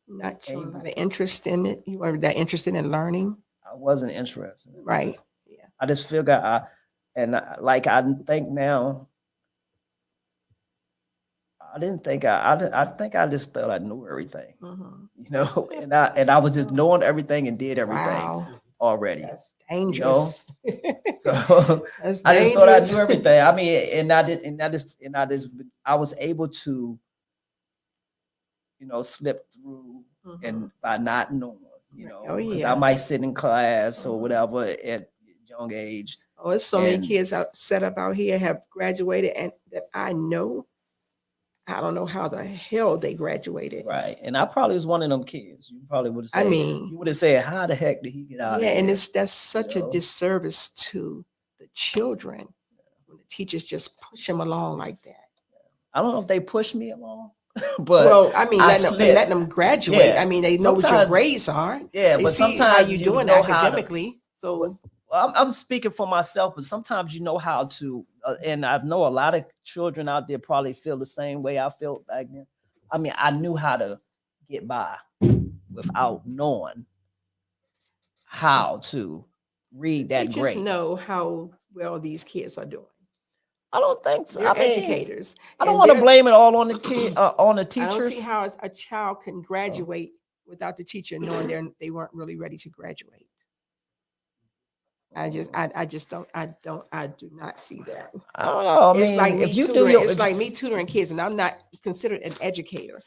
not showing a able. lot of interest in it? You weren't that interested in learning? I wasn't interested in it. Right. Yeah. I just figured I think now. I didn't think I think I just thought I knew everything, and I was just knowing everything and did everything Wow. already. That's dangerous. So That's I just thought I dangerous. knew everything. I mean, I was able to, slip through and by not knowing, Oh, 'cause yeah. I might sit in class or whatever at young age. Oh, there's so many And- kids set up out here have graduated, and that I know. I don't know how the hell they graduated. Right. And I probably was one of them kids. You probably would have said, you would have said, how the heck did he get out of Yeah, here? and that's such you a know? disservice to the children when the teachers just push them along like that. I don't know if they pushed me along, but Well, I mean, I letting them graduate. Yeah. I mean, they know what your Sometimes- grades are. yeah, They but see how sometimes you you doing know how to- academically. So I'm speaking for myself, but sometimes you know how to, and I know a lot of children out there probably feel the same way I felt back then. I mean, I knew how to get by without knowing how to read that teachers grade. know how well these kids are doing. I don't think so. They're I mean, educators. I don't and want to they're- blame it all on the kid, on the I don't teachers. see how a child can graduate without the teacher knowing they weren't really ready to graduate. I do not see that. I don't know. I It's mean, like me if you do tutoring. your, It's like me tutoring kids, and I'm not considered an educator,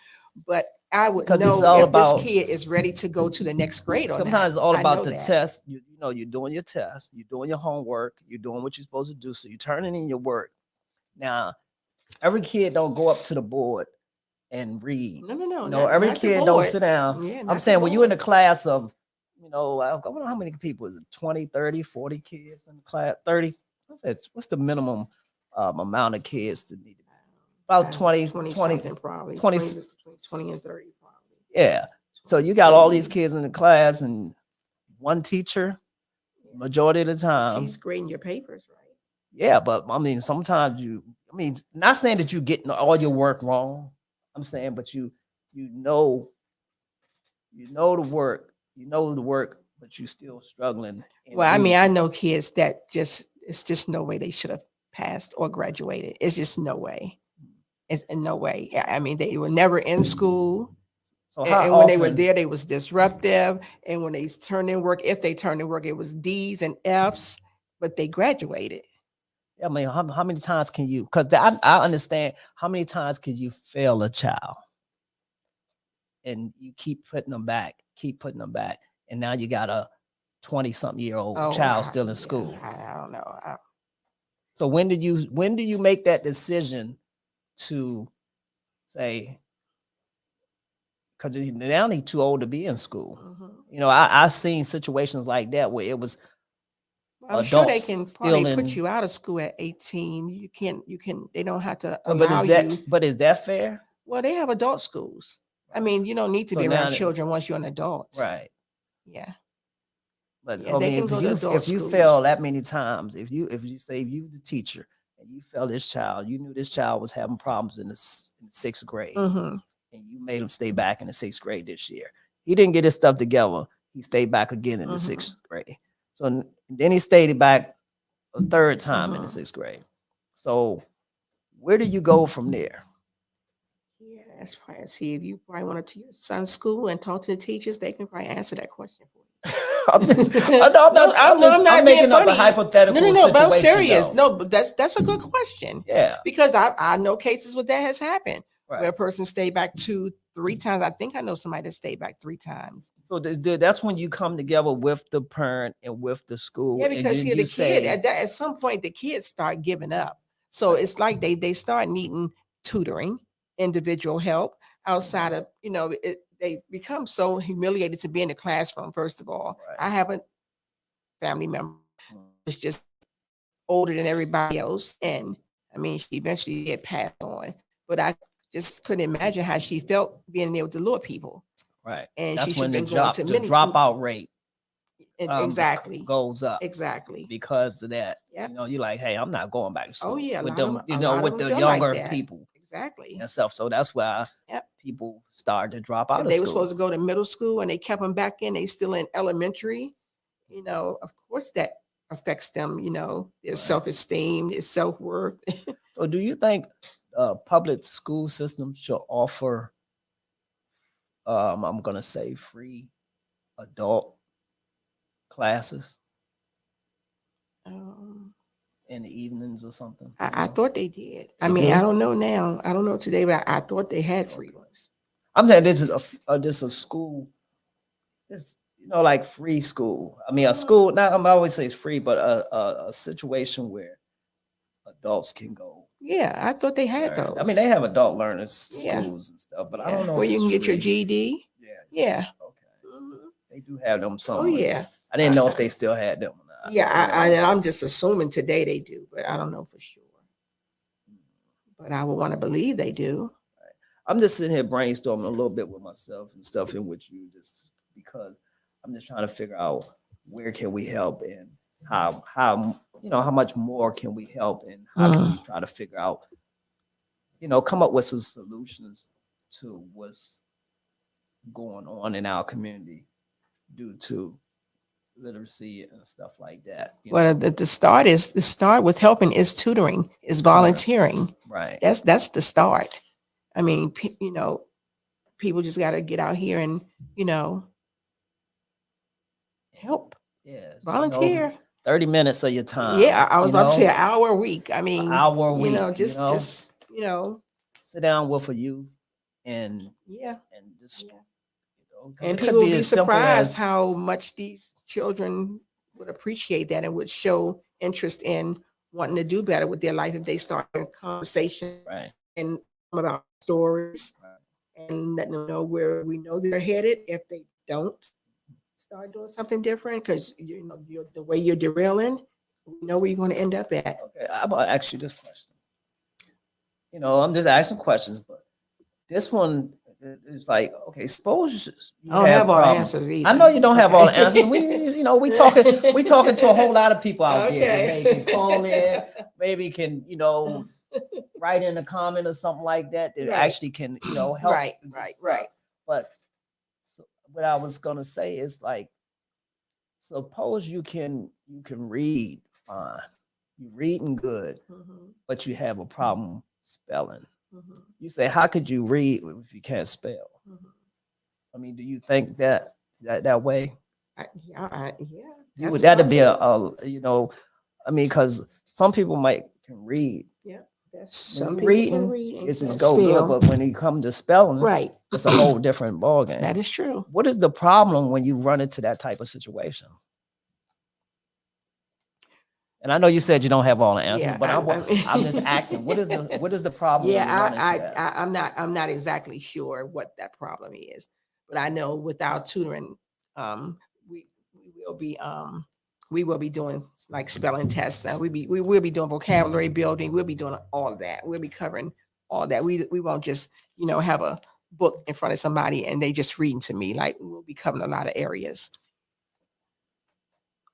but I would 'Cause it's know all if about- this kid is ready to go to the next grade or not. sometimes it's all I about know the that. test. You're doing your test, you're doing your homework, you're doing what you're supposed to do. So you're turning in your work. Now, every kid don't go up to the board and read. No. Every not the kid don't board. sit down. Yeah, not I'm the saying when you're in a board. class of, I don't know how many people is it, 20, 30, 40 kids in the class, 30. What's the minimum amount of kids that need to be? About 20, 20, something probably 20. between 20 and 30 probably. Yeah. So you got all these kids in the class and one teacher majority of the time. She's grading your papers, right? Yeah, but I mean, sometimes not saying that you're getting all your work wrong. I'm saying, but you know the work, but you're still struggling. Well, I mean, I know kids that it's just no way they should have passed or graduated. It's just no way. It's in no way. I mean, they were never in school. So And when they were there, they was disruptive. And when they turned in work, if they turned in work, it was D's and F's, but they graduated. I mean, how many times can you? Because I understand how many times can you fail a child, and you keep putting them back, and now you got a 20-something-year-old child still in school. I don't know. So when do you make that decision to say, because now he's too old to be in school? I've seen situations like that where it was. I'm sure they adults can still probably in- put you out of school at 18. You can. They don't have to But allow you. is that fair? Well, they have adult schools. I mean, you don't need to So be now around they- children once you're an adult. Right. Yeah. But Yeah, I they mean, can go to adult if you schools. fail that many times, if you the teacher and you failed this child, you knew this child was having problems in the 6th grade, Mm-hmm. and you made him stay back in the 6th grade this year. He didn't get his stuff together. He stayed back again in the 6th grade. So then he stayed back a third time in the 6th grade. So where do you go from there? Yeah, that's probably. See, if you probably went to your son's school and talk to the teachers, they can probably answer that question for you. I'm not being making up a funny. hypothetical No, but I'm situation, serious. though. No, but that's a good question. Yeah. Because I know cases where that has happened, where a person stayed back 2-3 times. I think I know somebody that stayed back 3 times. So that's when you come together with the parent and with the school. Yeah, and because then see, you the kid say, at some point the kids start giving up. So it's like they start needing tutoring, individual help outside of they become so humiliated to be in the classroom. First of all, Right. I have a family member Mm. was just older than everybody else, and I mean she eventually did pass on. But I just couldn't imagine how she felt being able to lure people, Right. and she That's should when have been going to the many. dropout rate Exactly, goes up exactly. because of that. Yep. You're like, hey, I'm not going back to Oh school yeah, with them, a lot of with them the feel like younger that. people Exactly. and stuff. So that's why Yep. people start to drop out If of they were school. supposed to go to middle school and they kept them back in, they still in elementary. Of course that affects them. Their Right. self-esteem, their self-worth. So do you think public school system should offer, I'm gonna say, free adult classes um, in the evenings or something? I thought they did. I They mean, do? I don't know now. I don't know today, but I thought they had free ones. I'm saying this is this a school. It's like free school. I mean, a school. Not I'm always say it's free, but a situation where adults can go. Yeah, I thought they had learn. those. I mean, they have adult learners Yeah. schools and stuff, but I Yeah, don't know where if you it's can get your free. GED. Yeah. Yeah. Okay. Mhm. They do have them Oh somewhere. yeah. I didn't know if they still had them or not. Yeah, I'm just assuming today they do, but I don't know for sure. But I would want to believe they do. I'm just sitting here brainstorming a little bit with myself and stuff in which you just because I'm just trying to figure out where can we help and how much more can we help and how can we try to figure out come up with some solutions to what's going on in our community due to literacy and stuff like that. Well, the start with helping is tutoring, is volunteering. Right. That's the start. I mean, people just got to get out here and help, Yeah. volunteer. 30 minutes of your time. Yeah, I was about to say an hour a week. I mean, an hour a week. Just sit down with a youth and yeah, and just yeah. 'cause And it could people would be as simple surprised as- how much these children would appreciate that and would show interest in wanting to do better with their life if they start a conversation right. and about stories and letting them know where we know they're headed if they don't start doing something different, because the way you're derailing, we know where you're going to end up at. Okay, I'm gonna ask you this question. I'm just asking questions, but this one is like, okay, suppose you I don't have all the problems. answers either. I know you don't have all the Okay. answers. We talking to a whole lot of people out there that Okay. maybe can call in, maybe can write in a comment or something like that that Right. actually can help. Right. But what I was gonna say is like, suppose you can read fine, you reading good, Mhm, but you have a problem spelling. mhm, You say, how could you read if you can't spell? mhm. I mean, do you think that way? Yeah. You would That's that'd be possible. I mean, because some people can read. Yeah. That's When some you people reading, can read and it's just and go good, spell. but when you come to spelling, Right. it's a whole different ballgame. That is true. What is the problem when you run into that type of situation? And I know you said you don't have all the answers, Yeah, but I'm just asking, what is the problem when you run into that? I'm not exactly sure what that problem is, but I know with our tutoring, we we will be doing like spelling tests. Now we will be doing vocabulary building. We'll be doing all of that. We'll be covering all that. We won't just have a book in front of somebody and they just reading to me. Like we'll be covering a lot of areas.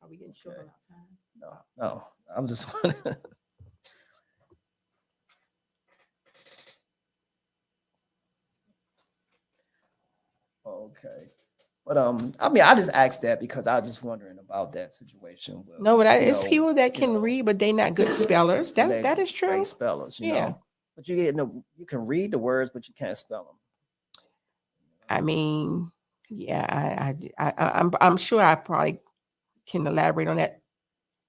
Are we getting short on our time? No, I'm just okay. But I mean, I just asked that because I was just wondering about that situation. With, No, but it's people that can read, but they not good spellers. That is true. Great spellers, But you can read the words, but you can't spell them. I mean, yeah, I'm sure I probably can elaborate on that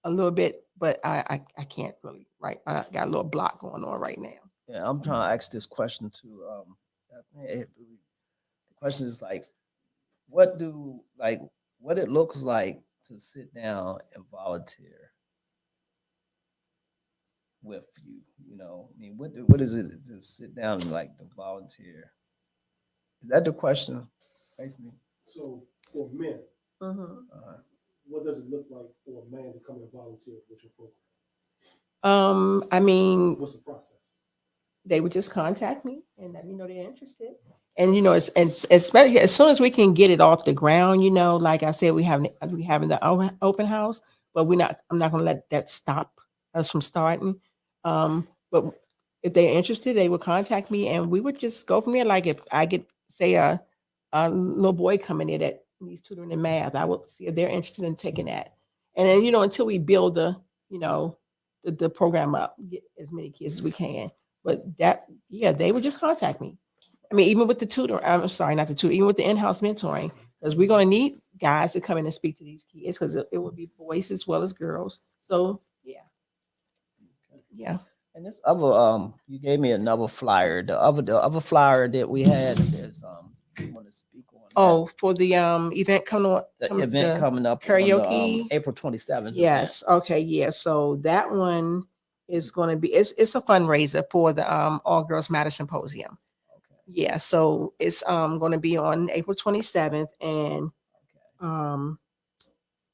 a little bit, but I can't really. Right, I got a little block going on right now. Yeah, I'm trying to ask this question to the question is like, what do like what it looks like to sit down and volunteer with you. You know, I mean, what is it to sit down and like to volunteer? Is that the question, basically? So for men, Mhm. Uh, what does it look like for a man to come and volunteer with your program? I mean, What's the process? they would just contact me and let me know they're interested. And especially as soon as we can get it off the ground, like I said, we having the open house, but we're not. I'm not going to let that stop us from starting. But if they're interested, they would contact me, and we would just go from there. Like if I get say a little boy coming in that needs tutoring in math, I will see if they're interested in taking that. And then until we build you know the program up, get as many kids as we can. But yeah, they would just contact me. I mean, even with the tutor, I'm sorry, not the tutor, even with the in-house mentoring, because we're going to need guys to come in and speak to these kids because it would be boys as well as girls. So yeah. and this other you gave me another flyer. The other flyer that we had is you want to speak on that? Oh, for the event The event coming up on karaoke. April 27th. Yes. Okay. Yeah. So that one is going to be it's a fundraiser for the All Girls Matter Symposium. Okay. Yeah. So it's going to be on April 27th, and Okay.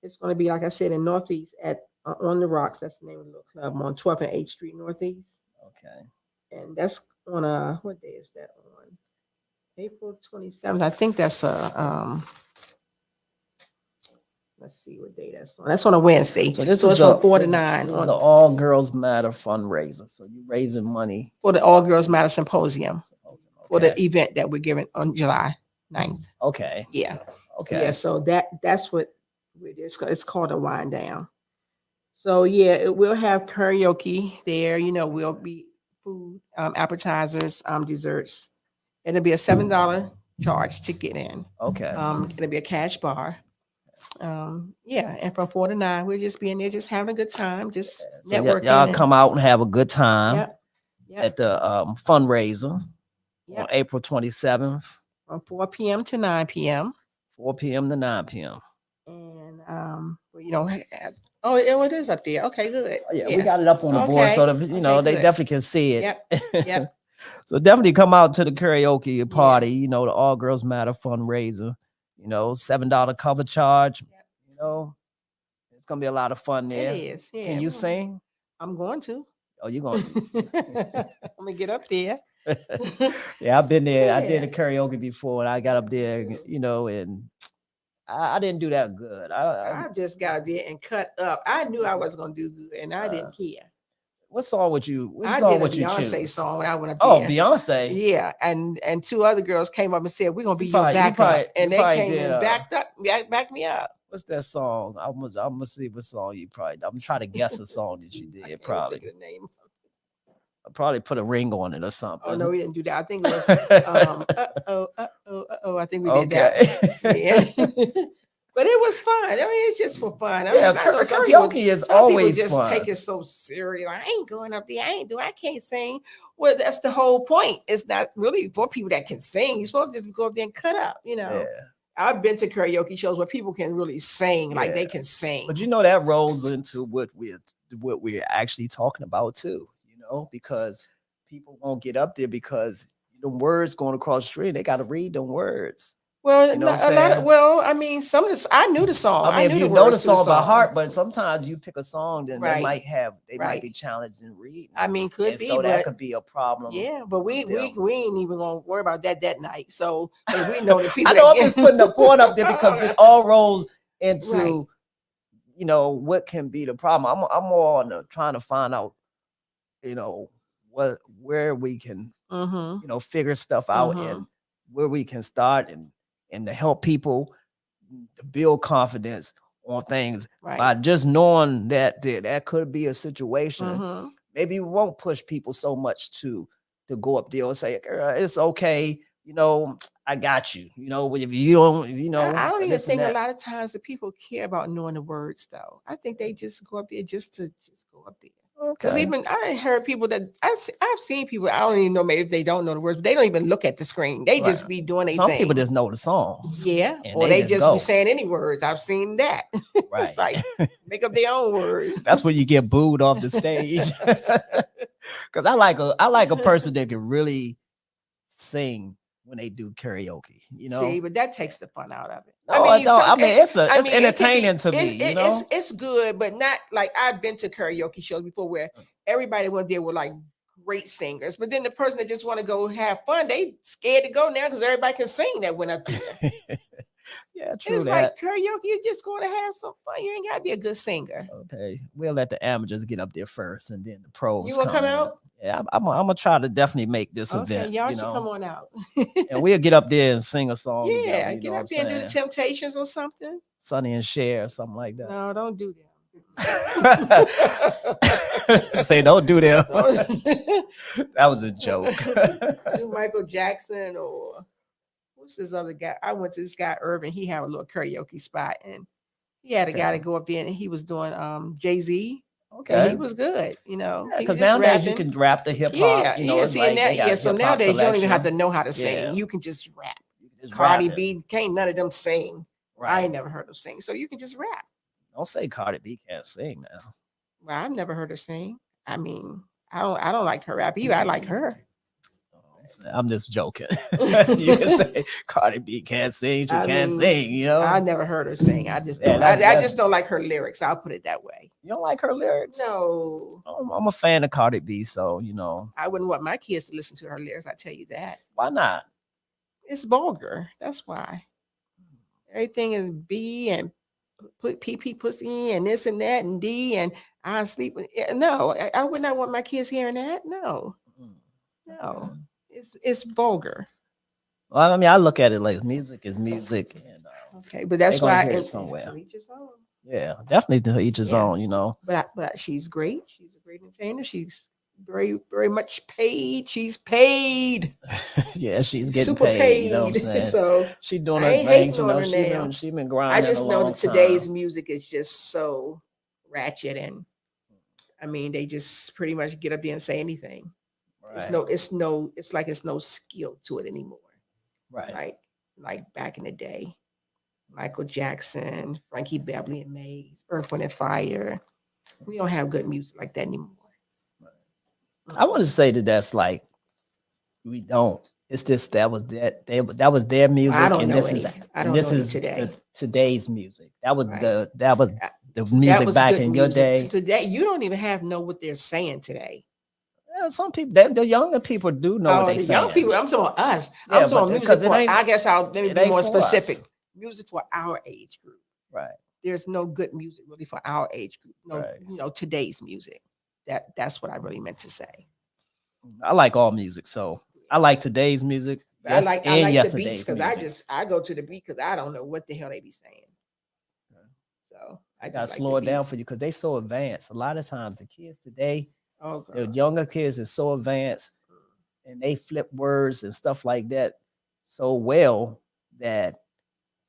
it's going to be like I said in Northeast at on the Rocks. That's the name of the little club on 12th and 8th Street Northeast, Okay. and that's on what day is that on? April 27th. I think that's a let's see what day that's on. That's on a Wednesday. So this so is it's the, from 4 to this, 9 this is on, the All Girls Matter fundraiser. So you raising money. for the All Girls Matter Symposium for the Okay. event that we're giving on July 9th. Okay. Yeah. Okay. Yeah. So that's what it's called a wind down. So yeah, it will have karaoke there. Will be food, appetizers, desserts. It'll be a $7 charge to get in. Okay. It'll be a cash bar. Yeah, and from 4 to 9, we'll just be in there, just having a good time, just So networking. y'all and- come out and have a good time Yep. Yep. at the fundraiser on Yep. April 27th, From 4 p.m. to 9 p.m. 4 p.m. to 9 p.m. And it is up there. Okay, good. Oh, yeah, we got it up on the board Okay. so that they good. definitely can see it. Yep. Yep. So definitely come out to the karaoke party. The All Girls Matter fundraiser. $7 cover charge. Yep. It's gonna be a lot of fun there. It is. Yeah. Can you sing? I'm going to. Oh, you gonna? I'm gonna get up there. Yeah, I've been there. I did a Yeah. karaoke before, and I got up there, and I didn't do that good. I just got up there and cut up. I knew I was gonna do good, and I didn't care. What song would you? What I song did a would you Beyonce choose? song when I went up Oh, there. Beyonce. Yeah, and two other girls came up and said, "We're gonna be You your probably- you backup," probably- and you they probably came did, and backed me up. What's that song? I'm gonna see what song you probably. I'm trying to guess a song that you I did. can't Probably. think of the name. I probably put a ring on it or something. Oh no, we didn't do that. I think it was I think we did that. Yeah. But it was fun. I mean, it's just for fun. I Yeah, know some people- karaoke is some people always just fun. take it so serious. Like, I ain't going up there. I can't sing. Well, that's the whole point. It's not really for people that can sing. You're supposed to just go up there and cut up. Yeah. I've been to karaoke shows where people can really sing, like they Yeah. can sing. But that rolls into what we're actually talking about too. Because people won't get up there because the words going across the street. They got to read them words. Well, You know what a I'm lot of, saying? well, I mean, some of this I knew the song. I mean, if knew you the know the words to song by heart, but sometimes you pick a song, then they Right. might Right. be challenged in reading. I mean, could And be, so that but could be a problem. yeah, but we with them. ain't even gonna worry about that night. So if we know the people. I know that I'm just putting the point up there because it all rolls into Right. what can be the problem. I'm more on trying to find out where we can Mm-hmm. figure stuff out Mhm. and where we can start and to help people to build confidence on things Right. by just knowing that could be a situation. Mm-hmm. Maybe we won't push people so much to go up there and say, "Girl, it's okay. I got you. If you don't, I don't even this and think a that." lot of times that people care about knowing the words, though. I think they just go up there just to go up there. Because Okay. even I heard people that I've seen people, I don't even know maybe if they don't know the words, but they don't even look at the screen. They just Right. be doing a Some thing. people just know the songs. Yeah. and Or they they just just go. be saying any words. I've seen that. Right. It's like make up their own words. That's when you get booed off the stage. Because I like a person that can really sing when they do karaoke. You know. See, but that takes the fun out of it. No, I don't. I mean, it's I it's mean, it could be- entertaining to me. You know. it's good, but not like I've been to karaoke shows before where everybody went there with like great singers, but then the person that just want to go have fun, they scared to go now because everybody can sing that went up there. Yeah, true It's that. like karaoke, you're just going to have some fun. You ain't got to be a good singer. Okay, we'll let the amateurs get up there first, and then the pros. You gonna come in. out? Yeah, I'm gonna try to definitely make this Okay, event. y'all You should know, come on out. and we'll get up there and sing a song. Yeah, together, you get know up what there I'm and do the saying? Temptations or something. Sonny and Cher, or something like that. No, don't do that. Say don't do that. Don't- That was a joke. do Michael Jackson or what's this other guy? I went to this guy Irvin. He had a little karaoke spot, and he had a guy to Okay. go up there, and he was doing Jay-Z. And Okay. he was good. You know, he Because was just nowadays you rapping. can rap the hip hop. Yeah, You know, yeah. it's See, like and that, they got yeah. So hip-hop nowadays you don't even have to selection. know how to sing. Yeah. You can just rap. You can just Cardi rap it. B can't none of them sing. I Right. ain't never heard her sing. So you can just rap. Don't say Cardi B can't sing now. Well, I've never heard her sing. I mean, I don't like her rap either. I like her. I'm just joking. You can say Cardi B can't sing. She I can't mean, sing. You know. I never heard her sing. I just Yeah, don't. I just don't like her lyrics. I'll put it that way. You don't like her lyrics? No, I'm a fan of Cardi B, so you know I wouldn't want my kids to listen to her lyrics. I tell you that. why not? It's vulgar. That's why. Everything is B and put PP pussy and this and that and D and I sleep with. No, I would not want my kids hearing that. No, no, it's vulgar. Well, I mean, I look at it like music is music, and Okay, but that's They gonna why hear it and somewhere. to each his own. yeah, definitely to each his Yeah. own. You know. But she's great. She's a great entertainer. She's very much paid. She's paid. Yeah, she's getting Super paid. You know what I'm saying? So She doing I her ain't thing. hating You on know, her now. she been I grinding. just a know long that today's time. music is just so ratchet and I mean they just pretty much get up there and say anything. right, It's like it's no skill to it anymore. right. Like back in the day. Michael Jackson, Frankie Beverly and Mays, Earth, Wind and Fire. We don't have good music like that anymore. I want to say that that's like we don't. It's just that was that was their music, I don't and know this any. is I and don't this know any is today. today's music. That was Right. the That music was back good in your music. day. So today, you don't even have know what they're saying today. Yeah, some people, the younger people do know what Oh, they the saying. young people. I'm talking about us. Yeah, I'm but talking music because it for. ain't- I guess let me it be ain't more for us. specific. Music for our age group. Right. There's no good music really for our age group. No, Right. Today's music. That's what I really meant to say. I like all music, so I like today's music. But Yes, I and like the yesterday's beats because music. I go to the beat because I don't know what the hell they be saying. So I I just gotta like slow the it down beat. for you because they so advanced. A lot of times the kids today, Oh, the girl. younger kids is so advanced and they flip words and stuff like that so well that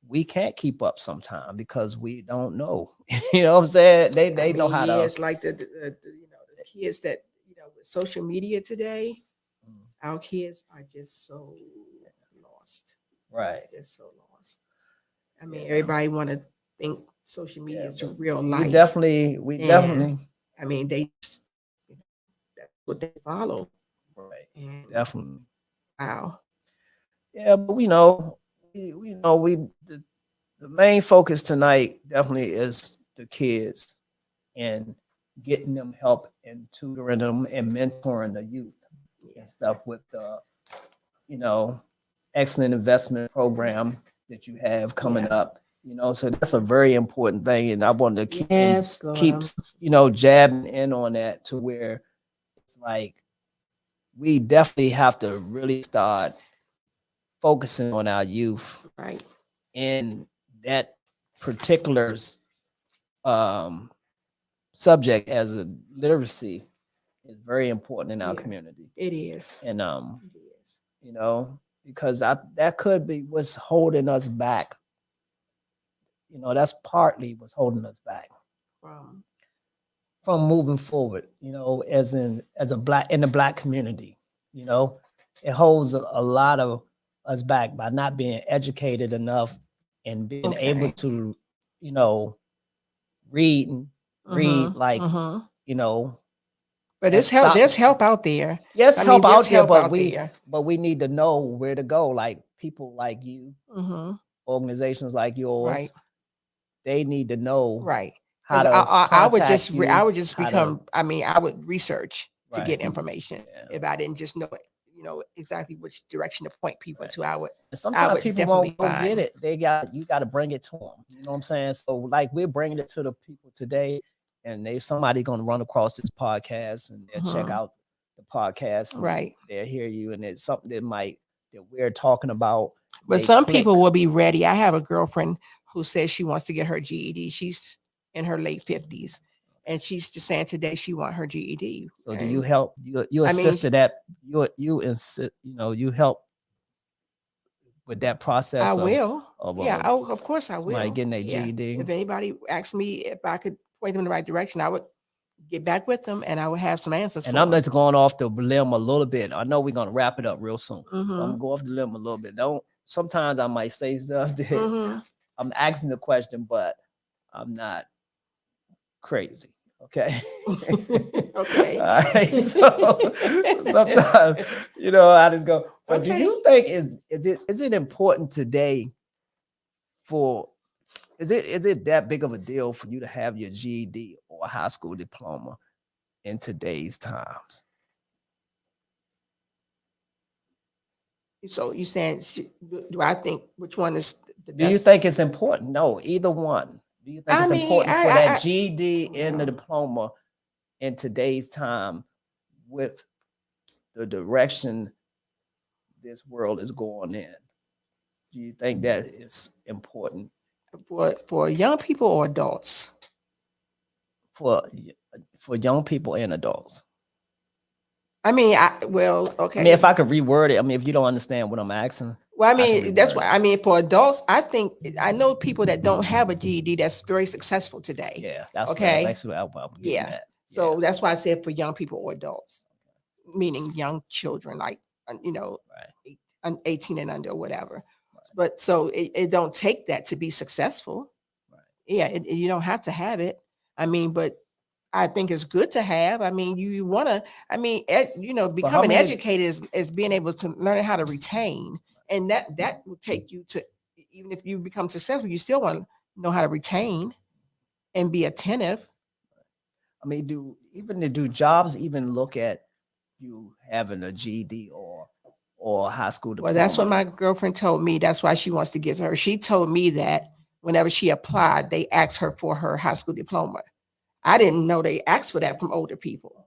we can't keep up sometime because we don't know. You know what I'm saying? They know how to It's like the kids that with social media today. Our kids are just so lost. right. They're so lost. I mean, Yeah. everybody want to think social media Yeah, is but real We life. definitely And I mean, that's what they follow. right. And Definitely. wow. Yeah, but we know the main focus tonight definitely is the kids and getting them help and tutoring them and mentoring the youth and stuff with the excellent investment program that you have coming up. So that's a very important thing, and I want to keep jabbing in on that to where it's like we definitely have to really start focusing on our youth Right. in that particular subject as a literacy is very important in our community. It is. And It is. because that could be what's holding us back. That's partly what's holding us back from moving forward, as a black in the black community, you know, it holds a lot of us back by not being educated enough and being able Okay. to, you know, read and read like, Mm-hmm. you know, But and there's help. stop. There's help out there. Yes, I mean, help there's out there, help out there. but we need to know where to go. Like people like you, Mm-hmm. organizations like Right. yours, they need to know Right. how Because to I would contact just I you, would just how to become. I mean, I would research to right. get information Yeah, if I didn't just know exactly which direction to point people right. to. And I sometimes would people definitely won't go get find. it. You got to bring it to them. You know what I'm saying? So like we're bringing it to the people today, and if somebody gonna run across this podcast and they'll check Mhm. out the podcast and Right. they'll hear you, and it's something that we're talking about. But They some click. people will be ready. I have a girlfriend who says she wants to get her GED. She's in her late 50s, and she's just saying today she want her GED. So do you And help? You I mean, assisted that you insist, you help with that I process will. of Yeah. Oh, of course I somebody will. getting their Yeah. GED. If anybody asks me if I could point them in the right direction, I would get back with them and I would have some answers And for I'm them. just going off the limb a little bit. I know we're gonna wrap it up real soon. I'm Mm-hmm. gonna go off the limb a little bit. Don't sometimes I might say stuff that Mm-hmm. I'm asking the question, but I'm not crazy. Okay. Okay. All right. So sometimes, I just go, but do Okay. you think is it important today for is it that big of a deal for you to have your GED or a high school diploma in today's times? So you saying, do I think which one is the Do you best? think it's important? No, either one. Do you think I it's mean, important for I that GED and the well, diploma in today's time with the direction this world is going in? Do you think that is important for young people or adults? for for young people and adults? I mean, I mean, if I could reword it, I mean, if you don't understand what I'm asking, Well, I I can mean, that's reword why. it. I mean, for adults, I know people that don't have a GED that's very successful today. Yeah, that's Okay. basically what I'm getting Yeah. at. So Yeah, that's why I said for young people or adults, meaning young children, like right. 18 and under or whatever. Right. But so it don't take that to be successful. Right. Yeah, you don't have to have it. I mean, but I think it's good to have. I mean, you want to. I mean, But how becoming many? educated is being able to learn how to retain, and that will take you to even if you become successful, you still want to know how to retain and be attentive. I mean, do jobs even look at you having a GED or a high school Well, diploma? that's what my girlfriend told me. That's why she wants to get her. She told me that whenever she applied, they asked her for her high school diploma. I didn't know they asked for that from older people.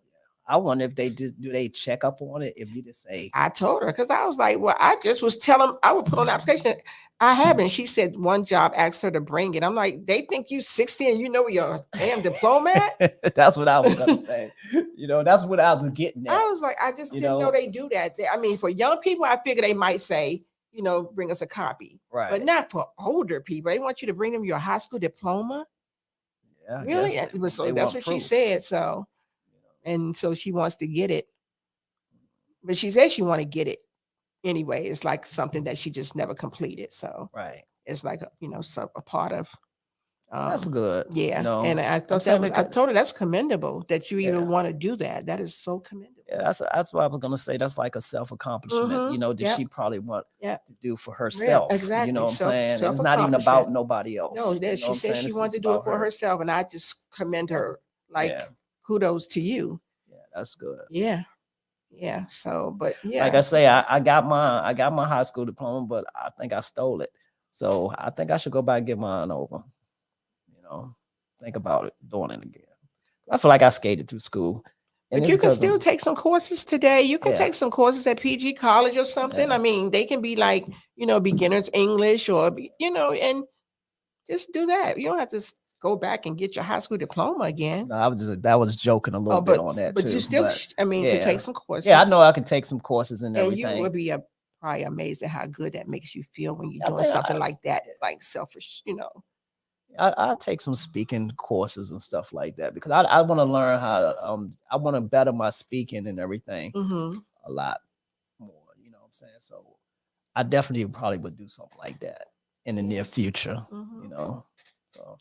I wonder if do they check up on it if you just say I told her because I was like, well, I just was telling I would put on the application. I haven't. She said one job asked her to bring it. I'm like, they think you 60 and you know your damn diploma at? that's what I was gonna say. That's what I was getting at. I was like, I just You didn't know know? they do that. I mean, for young people, I figure they might say, bring us a copy. Right. But not for older people. They want you to bring them your high school diploma. Yeah, I Really? guess It was, so they that's want what she proof. said. So, and so she wants to get it. But she said she want to get it anyway. It's like something that she just never completed. So Right. it's like a part of. That's good. Yeah, You know, and I I'm thought saying I because- told her that's commendable that you even Yeah. want to do that. That is so commendable. Yeah, that's what I was gonna say. That's like a self accomplishment. Mhm. That Yep. she probably want Yep. to do for herself. exactly. You know what I'm saying? It's not even Self-accomplishment. about nobody else. No, You know she what I'm said saying? she It's wanted to just do it about for her. herself, and I just commend her. Like, Yeah. kudos to you. Yeah, that's good. Yeah, yeah. So, but yeah, Like I say, I got my high school diploma, but I think I stole it. So I think I should go back and get mine over. Think about it, doing it again. I feel like I skated through school. And but it's you can 'cause still of- take some courses today. You can Yeah. take some courses at PG College or something. Yeah. I mean, they can be like, beginners English or, and just do that. You don't have to go back and get your high school diploma again. No, that was joking a little bit on that but too. you still, I mean, yeah. can take some courses. Yeah, I know I can take some courses and And you everything. would be probably amazed at how good that makes you feel when you're I doing think something like that, like selfish, I take some speaking courses and stuff like that because I want to learn how to I want to better my speaking and everything Mm-hmm. a lot more. You know what I'm saying? So I definitely probably would do something like that in the near future. Mm-hmm. You know, so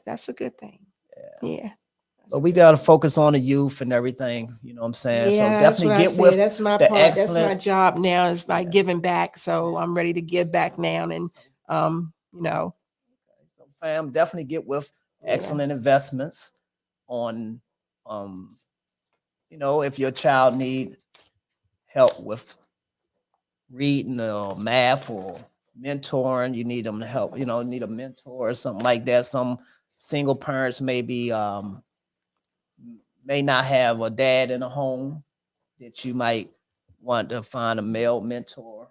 That's a good thing. yeah. Yeah. That's But a we good gotta thing. focus on the youth and everything. You know what I'm saying? So Yeah, that's what definitely I get said. with That's my the part. That's my excellent. job now. Is like Yeah. giving back. So I'm ready to give back now. And you know, So fam, definitely get with yeah. excellent investments on you know, if your child need help with reading or math or mentoring, you need them to help, you know, need a mentor or something like that. Some single parents maybe may not have a dad in the home that you might want to find a male mentor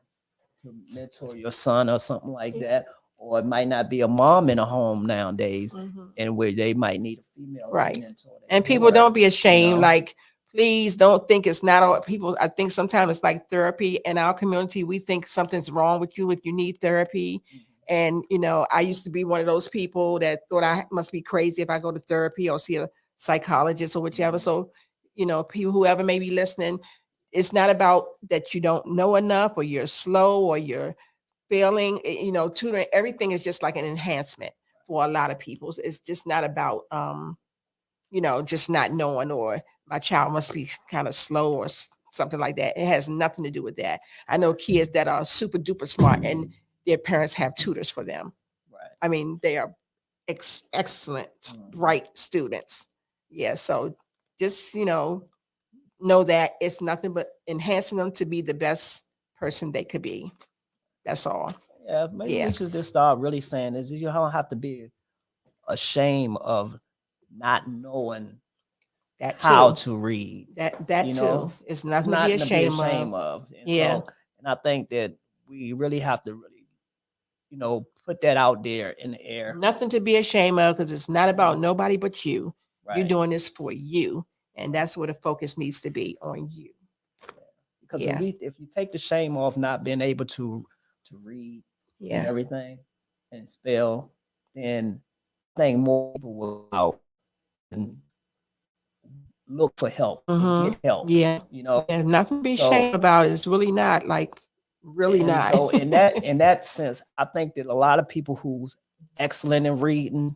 to mentor your son or something like that. Or it might not be a mom in a home nowadays, Mhm. and where they might need a female to Right. mentor And their people don't daughter, be ashamed. know? Like, please don't think it's not all people. I think sometimes it's like therapy in our community. We think something's wrong with you if you need therapy. Mhm. And, you know, I used to be one of those people that thought I must be crazy if I go to therapy or see a psychologist or whichever. Mhm. So, you know, people, whoever may be listening, it's not about that you don't know enough or you're slow or you're failing. You know, tutoring, everything is just like an enhancement for a lot of people. It's just not about, you know, just not knowing or my child must be kind of slow or something like that. It has nothing to do with that. I know kids that are super duper smart and their parents have tutors for them. Right. I mean, they are excellent, Mhm. bright students. Yeah. So just, you know that it's nothing but enhancing them to be the best person they could be. That's all. Yeah, maybe Yeah. we should just start really saying is you don't have to be ashamed of not knowing That how too. to read. That You too. know, It's it's nothing to be nothing to be ashamed of. ashamed of. And Yeah. so, and I think that we really have to really, you know, put that out there in the air. Nothing to be ashamed of because it's not You about know, nobody but you. You're right? doing this for you. And that's where the focus needs to be on you. Because Yeah. if you take the shame off not being able to read and Yeah. everything and spell, then I think more people will go out and look for help and Mm-hmm. get help. Yeah. You know, Yeah. Nothing to be so ashamed about. It's really not like really and not. so in that sense, I think that a lot of people who's excellent in reading,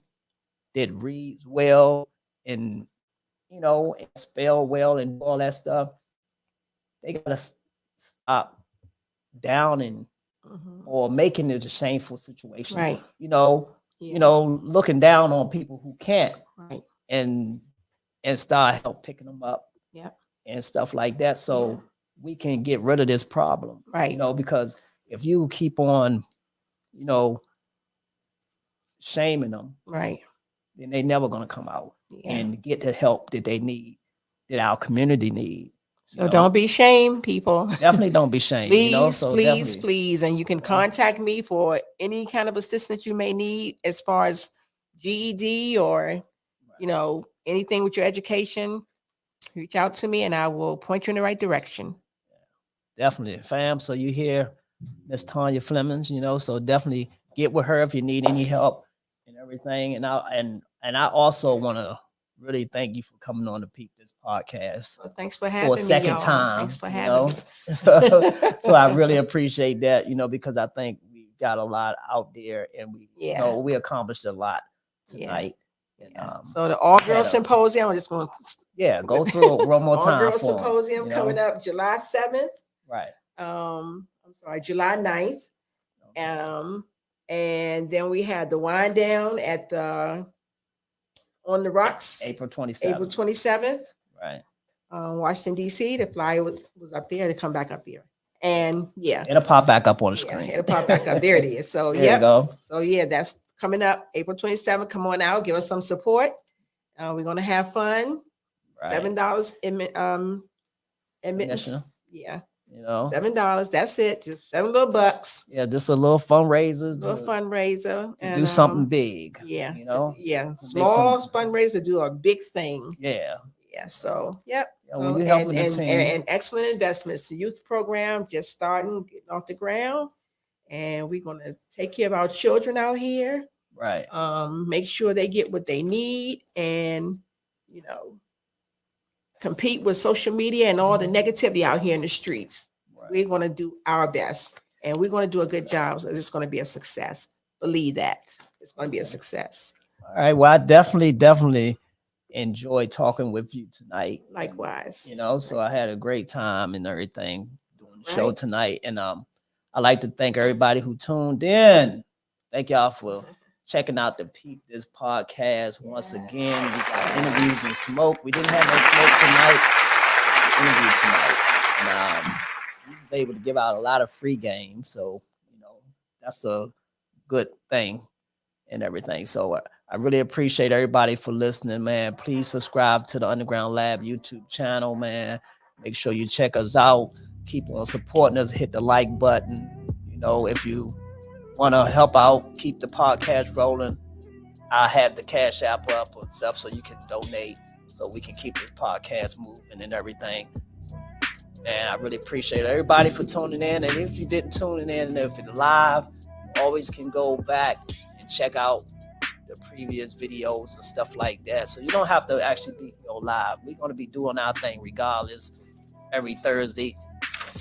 that reads well and you know and spell well and do all that stuff, they gotta stop downing Mhm. or making it a shameful situation. Right. You know, Yeah. looking down on people who can't Right. and and start help picking them up Yeah. and stuff like that. Yeah. So we can get rid of this problem. You Right. know, because if you keep on, you know, shaming them, Right. then they never gonna come out Yeah. and get the help that they need, that our community need. You So know, don't be shamed, people. definitely don't be shamed. You know, Please, so please, definitely, please. And you can you know, contact me for any kind of assistance you may need as far as GED or, right. anything with your education. Reach out to me and I will point you in the right direction. Definitely, fam. So you hear Miss Tanya Flemings, you know, so definitely get with her if you need any help and everything. And I also want to really thank you for coming on to Peep This Podcast So thanks for for a having me, second y'all. time, Thanks for you having know. me. So I really appreciate that, you know, because I think we got a lot out there and we you Yeah. know we accomplished a lot Yeah. tonight. And Yeah. So the All Girls had a- Symposium, I'm just going yeah, go through it one more All time Girls for 'em, Symposium you coming know. up July 7th. Right. I'm sorry, July 9th. And then we had the wind down at the on the rocks April April 27th. 27th, Right. Washington, DC. The flyer was up there to come back up there. And yeah, It'll pop back up on the yeah, screen. it'll pop back up. There it is. So, There you yep. go. So, yeah, that's coming up April 27th. Come on out, give us some support. We're going to have fun. Right. $7 admittance. Admission, Yeah, you know. $7. That's it. Just $7 Yeah, just a little fundraiser little to fundraiser and do something big. yeah, You know. yeah, To make small some. fundraiser do a big thing. Yeah. Yeah, so yep. Yeah, when So you helping the team. and excellent investments. The youth program just starting, getting off the ground, and we're gonna take care of our children out here. Right. Make sure they get what they need, and compete with social media and all the negativity out here in the streets. Right. We're going to do our best, and we're going to do a good job. So it's going to be a success. Believe that it's going to be a success. All right. Well, I definitely enjoyed talking with you tonight. Likewise. So I had a great time and everything doing the show Right. tonight. And I'd like to thank everybody who tuned in. Thank y'all for checking out the Peepdis Podcast. Once again, we got interviews and smoke. We didn't have no smoke tonight. And we was able to give out a lot of free games. So, that's a good thing and everything. So I really appreciate everybody for listening, man. Please subscribe to the Underground Lab YouTube channel, man. Make sure you check us out. Keep on supporting us. Hit the like button. If you want to help out, keep the podcast rolling, I have the Cash App up and stuff so you can donate so we can keep this podcast moving and everything. And I really appreciate everybody for tuning in. And if you didn't tune in, and if it's live, you always can go back and check out the previous videos and stuff like that. So you don't have to actually be live. We're going to be doing our thing regardless every Thursday.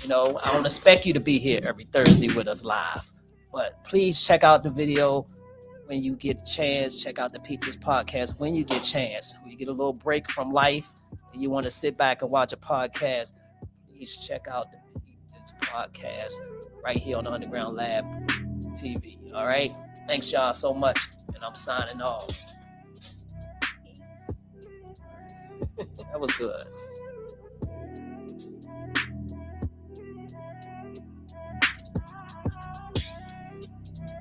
I don't expect you to be here every Thursday with us live. But please check out the video when you get a chance. Check out the Peepdis Podcast when you get a chance. When you get a little break from life and you want to sit back and watch a podcast, please check out the Peepdis Podcast right here on the Underground Lab TV. All right? Thanks, y'all, so much. And I'm signing off. That was good.